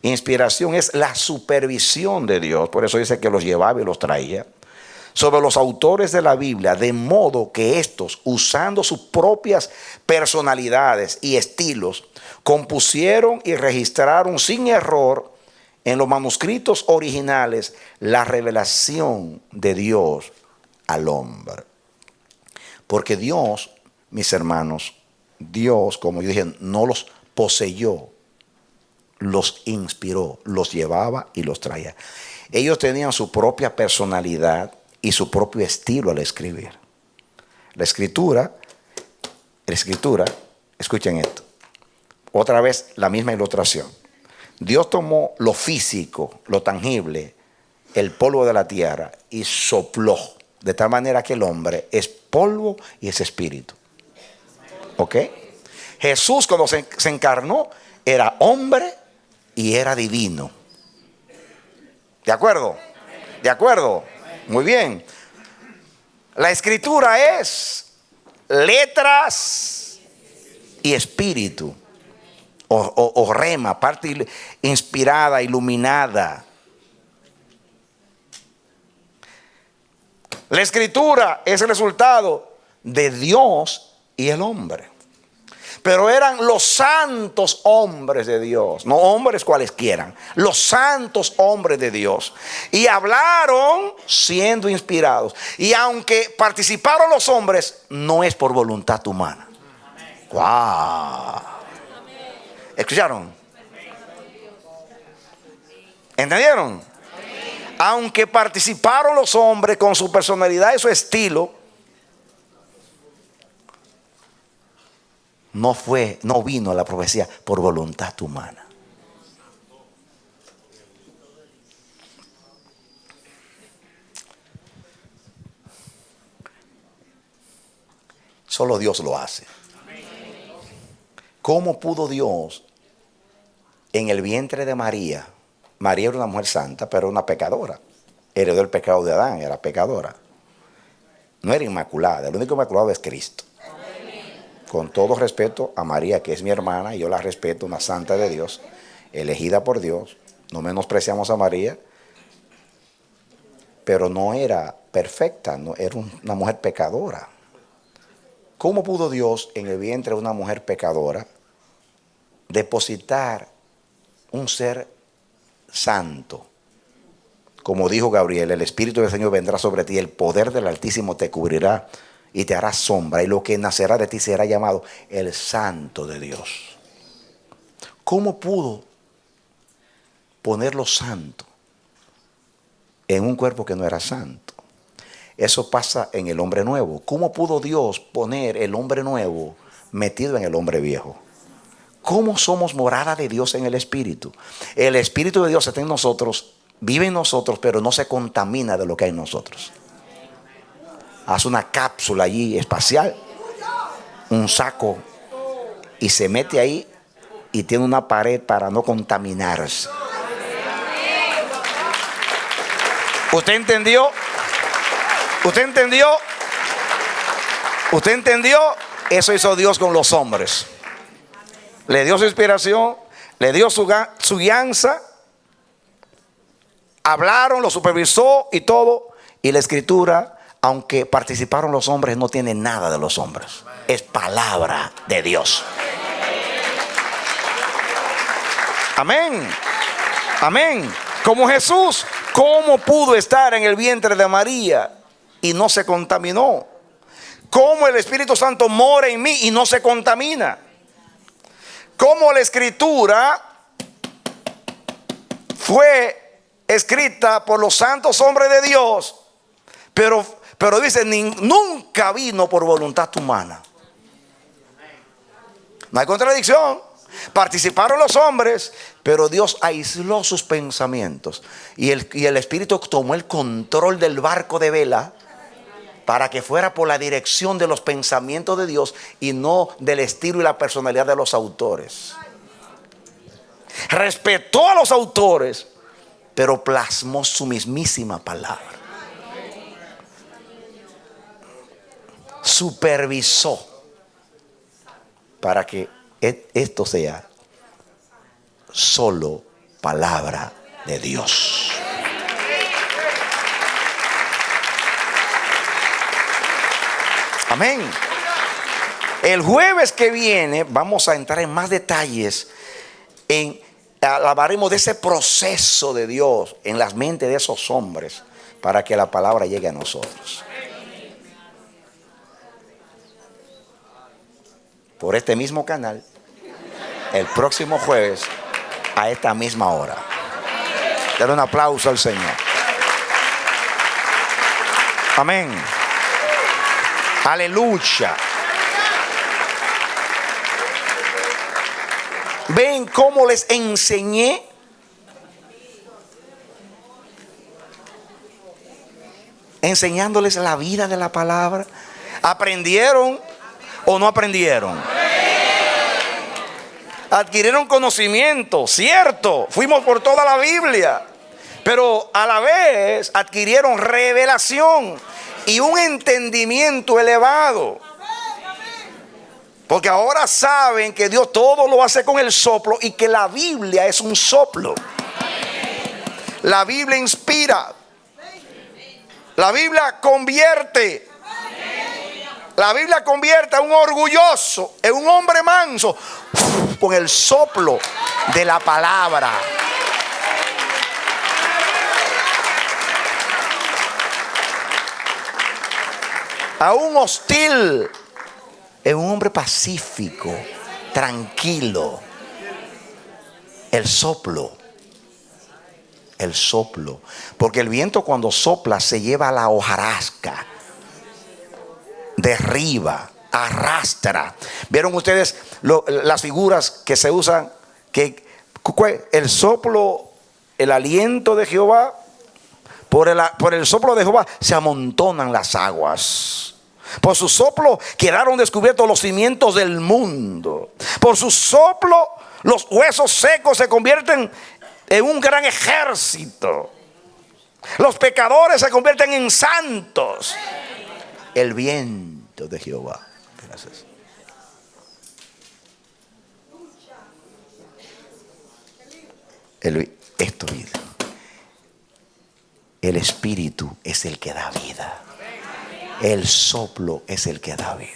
inspiración es la supervisión de Dios, por eso dice que los llevaba y los traía, sobre los autores de la Biblia, de modo que estos, usando sus propias personalidades y estilos, compusieron y registraron sin error en los manuscritos originales la revelación de Dios al hombre. Porque Dios, mis hermanos, Dios, como yo dije, no los poseyó, los inspiró, los llevaba y los traía. Ellos tenían su propia personalidad y su propio estilo al escribir. La escritura, escuchen esto. Otra vez la misma ilustración. Dios tomó lo físico, lo tangible, el polvo de la tierra y sopló. De tal manera que el hombre es polvo y es espíritu. ¿Ok? Jesús cuando se encarnó era hombre y era divino. ¿De acuerdo? ¿De acuerdo? Muy bien. La escritura es letras y espíritu. O rema, parte inspirada, iluminada. La escritura es el resultado de Dios y el hombre. Pero eran los santos hombres de Dios, no hombres cualesquiera, los santos hombres de Dios. Y hablaron siendo inspirados. Y aunque participaron los hombres, no es por voluntad humana. ¡Wow! ¿Escucharon? ¿Entendieron? Aunque participaron los hombres con su personalidad y su estilo, no vino la profecía por voluntad humana. Solo Dios lo hace. ¿Cómo pudo Dios en el vientre de María? María era una mujer santa, pero una pecadora. Heredó el pecado de Adán, era pecadora. No era inmaculada, el único inmaculado es Cristo. Con todo respeto a María, que es mi hermana, y yo la respeto, una santa de Dios, elegida por Dios. No menospreciamos a María, pero no era perfecta, no, era una mujer pecadora. ¿Cómo pudo Dios en el vientre de una mujer pecadora depositar un ser santo? Como dijo Gabriel, el Espíritu del Señor vendrá sobre ti, el poder del Altísimo te cubrirá y te hará sombra, y lo que nacerá de ti será llamado el Santo de Dios. ¿Cómo pudo ponerlo santo en un cuerpo que no era santo? Eso pasa en el hombre nuevo. ¿Cómo pudo Dios poner el hombre nuevo metido en el hombre viejo? ¿Cómo somos morada de Dios en el Espíritu? El Espíritu de Dios está en nosotros, vive en nosotros, pero no se contamina de lo que hay en nosotros. Hace una cápsula allí espacial, un saco, y se mete ahí y tiene una pared para no contaminarse. ¿Usted entendió? ¿Usted entendió? ¿Usted entendió? Eso hizo Dios con los hombres. Le dio su inspiración, le dio su guianza, hablaron, lo supervisó y todo. Y la escritura, aunque participaron los hombres, no tiene nada de los hombres. Es palabra de Dios. Amén. Amén. Como Jesús, ¿cómo pudo estar en el vientre de María y no se contaminó? ¿Cómo el Espíritu Santo mora en mí y no se contamina? ¿Cómo la escritura fue escrita por los santos hombres de Dios, pero dice, nunca vino por voluntad humana? No hay contradicción. Participaron los hombres, pero Dios aisló sus pensamientos. Y el Espíritu tomó el control del barco de vela para que fuera por la dirección de los pensamientos de Dios y no del estilo y la personalidad de los autores. Respetó a los autores, pero plasmó su mismísima palabra. Supervisó para que esto sea solo palabra de Dios. Amén. El jueves que viene vamos a entrar en más detalles. Hablaremos de ese proceso de Dios en las mentes de esos hombres para que la palabra llegue a nosotros. Por este mismo canal, el próximo jueves, a esta misma hora. Dale un aplauso al Señor. Amén. Aleluya. ¿Ven cómo les enseñé? Enseñándoles la vida de la palabra. ¿Aprendieron o no aprendieron? Adquirieron conocimiento, cierto. Fuimos por toda la Biblia. Pero a la vez adquirieron revelación y un entendimiento elevado. Porque ahora saben que Dios todo lo hace con el soplo y que la Biblia es un soplo. La Biblia inspira. La Biblia convierte. La Biblia convierte a un orgulloso en un hombre manso con el soplo de la palabra. A un hostil en un hombre pacífico, tranquilo. El soplo. El soplo. Porque el viento cuando sopla se lleva a la hojarasca. Derriba, arrastra. ¿Vieron ustedes las figuras que se usan? Que el soplo, el aliento de Jehová, por el soplo de Jehová se amontonan las aguas. Por su soplo quedaron descubiertos los cimientos del mundo. Por su soplo los huesos secos se convierten en un gran ejército. Los pecadores se convierten en santos. El viento de Jehová. Gracias. Esto vida. El Espíritu es el que da vida. El soplo es el que da vida.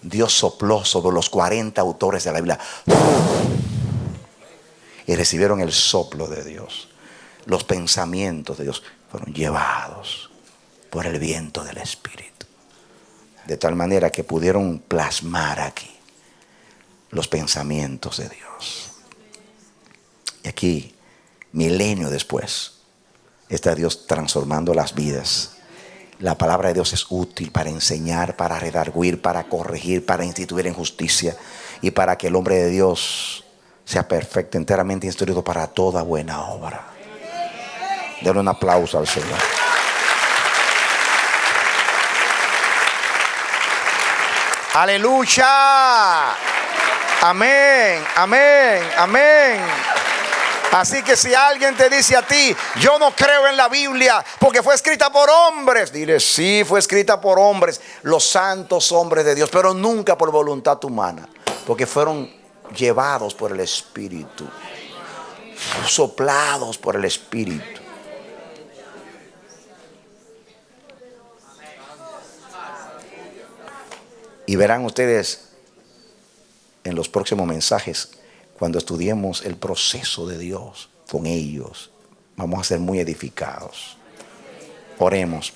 Dios sopló sobre los 40 autores de la Biblia y recibieron el soplo de Dios. Los pensamientos de Dios fueron llevados por el viento del Espíritu, de tal manera que pudieron plasmar aquí los pensamientos de Dios. Y aquí, milenio después, está Dios transformando las vidas. La palabra de Dios es útil para enseñar, para redarguir, para corregir, para instituir en justicia y para que el hombre de Dios sea perfecto, enteramente instruido para toda buena obra. Denle un aplauso al Señor. Aleluya. Amén, amén, amén. Así que si alguien te dice a ti, yo no creo en la Biblia porque fue escrita por hombres, dile, sí, fue escrita por hombres, los santos hombres de Dios, pero nunca por voluntad humana, porque fueron llevados por el Espíritu, soplados por el Espíritu. Y verán ustedes en los próximos mensajes, cuando estudiemos el proceso de Dios con ellos, vamos a ser muy edificados. Oremos.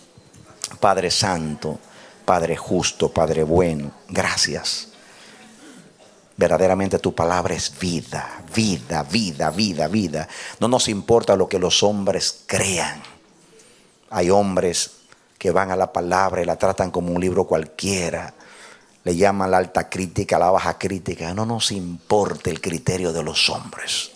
Padre Santo, Padre justo, Padre bueno, gracias. Verdaderamente tu palabra es vida, vida, vida, vida, vida. No nos importa lo que los hombres crean. Hay hombres que van a la palabra y la tratan como un libro cualquiera. le llaman la alta crítica, la baja crítica. No nos importa el criterio de los hombres.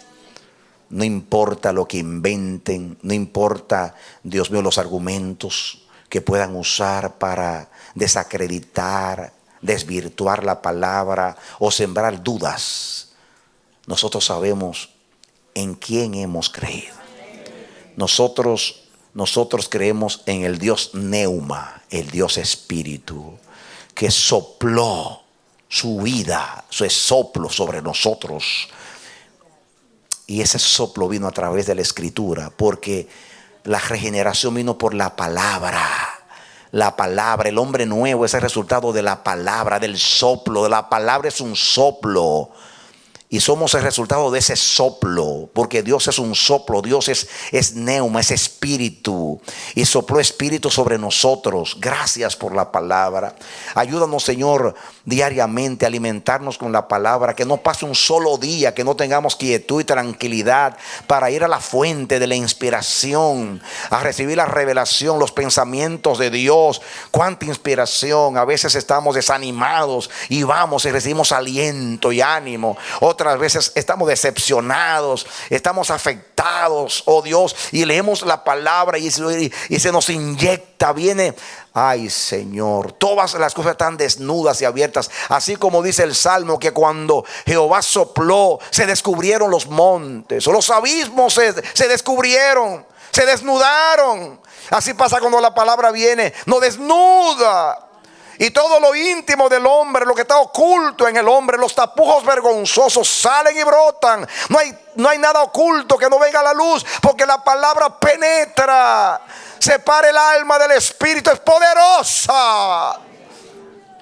No importa lo que inventen, no importa, Dios mío, los argumentos que puedan usar para desacreditar, desvirtuar la palabra o sembrar dudas. Nosotros sabemos en quién hemos creído. Nosotros creemos en el Dios Neuma, el Dios Espíritu, que sopló su vida, su soplo sobre nosotros. Y ese soplo vino a través de la Escritura, porque la regeneración vino por la palabra. La palabra, el hombre nuevo es el resultado de la palabra, del soplo. De la palabra es un soplo. Y somos el resultado de ese soplo, porque Dios es un soplo, Dios es neuma, es espíritu, y sopló espíritu sobre nosotros. Gracias por la palabra. Ayúdanos, Señor, diariamente a alimentarnos con la palabra, que no pase un solo día que no tengamos quietud y tranquilidad para ir a la fuente de la inspiración, a recibir la revelación, los pensamientos de Dios. Cuánta inspiración. A veces estamos desanimados y vamos y recibimos aliento y ánimo. Otras veces estamos decepcionados, estamos afectados, oh Dios, y leemos la palabra y se nos inyecta, viene. Ay, Señor, todas las cosas están desnudas y abiertas. Así como dice el Salmo, que cuando Jehová sopló, se descubrieron los montes, o los abismos se descubrieron, se desnudaron. Así pasa cuando la palabra viene, nos desnuda. Y todo lo íntimo del hombre, lo que está oculto en el hombre, los tapujos vergonzosos salen y brotan. No hay nada oculto que no venga a la luz, porque la palabra penetra, separa el alma del espíritu, es poderosa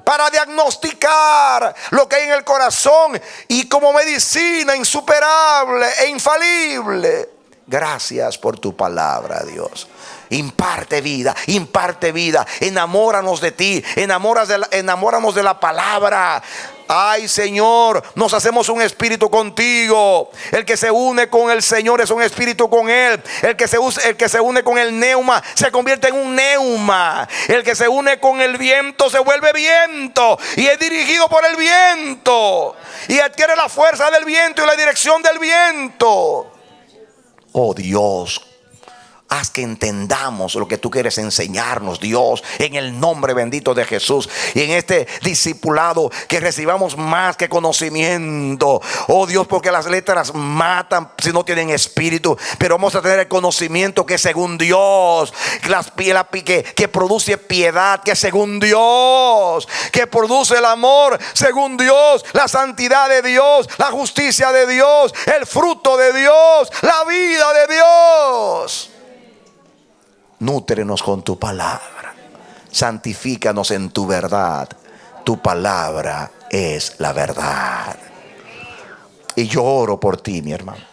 para diagnosticar lo que hay en el corazón, y como medicina insuperable e infalible. Gracias por tu palabra, Dios. Imparte vida, imparte vida. Enamóranos de ti, enamóranos de la palabra. Ay, Señor, nos hacemos un espíritu contigo. El que se une con el Señor es un espíritu con Él. El que se une con el neuma se convierte en un neuma. El que se une con el viento se vuelve viento y es dirigido por el viento y adquiere la fuerza del viento y la dirección del viento. Oh Dios, haz que entendamos lo que tú quieres enseñarnos, Dios, en el nombre bendito de Jesús. Y en este discipulado que recibamos más que conocimiento, oh Dios, porque las letras matan si no tienen espíritu. Pero vamos a tener el conocimiento que según Dios, que produce piedad, que según Dios, que produce el amor según Dios, la santidad de Dios, la justicia de Dios, el fruto de Dios, la vida de Dios. Nútrenos con tu palabra. Santifícanos en tu verdad. Tu palabra es la verdad. Y yo oro por ti, mi hermano.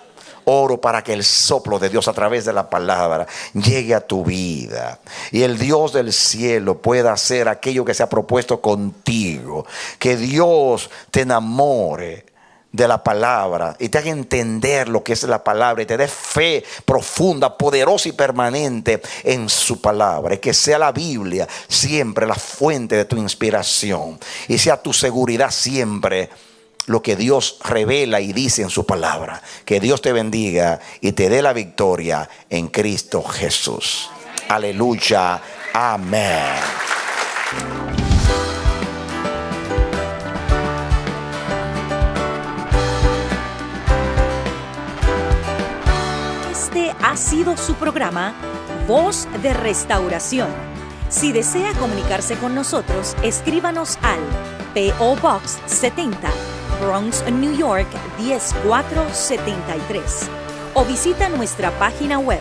Oro para que el soplo de Dios a través de la palabra llegue a tu vida, y el Dios del cielo pueda hacer aquello que se ha propuesto contigo. Que Dios te enamore de la palabra y te haga entender lo que es la palabra, y te dé fe profunda, poderosa y permanente en su palabra, y que sea la Biblia siempre la fuente de tu inspiración, y sea tu seguridad siempre lo que Dios revela y dice en su palabra. Que Dios te bendiga y te dé la victoria en Cristo Jesús. Aleluya. Amén. Este ha sido su programa Voz de Restauración. Si desea comunicarse con nosotros, escríbanos al P.O. Box 70, Bronx, New York 10473, o visita nuestra página web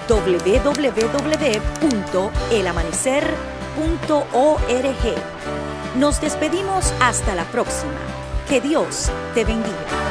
www.elamanecer.org. Nos despedimos hasta la próxima. Que Dios te bendiga.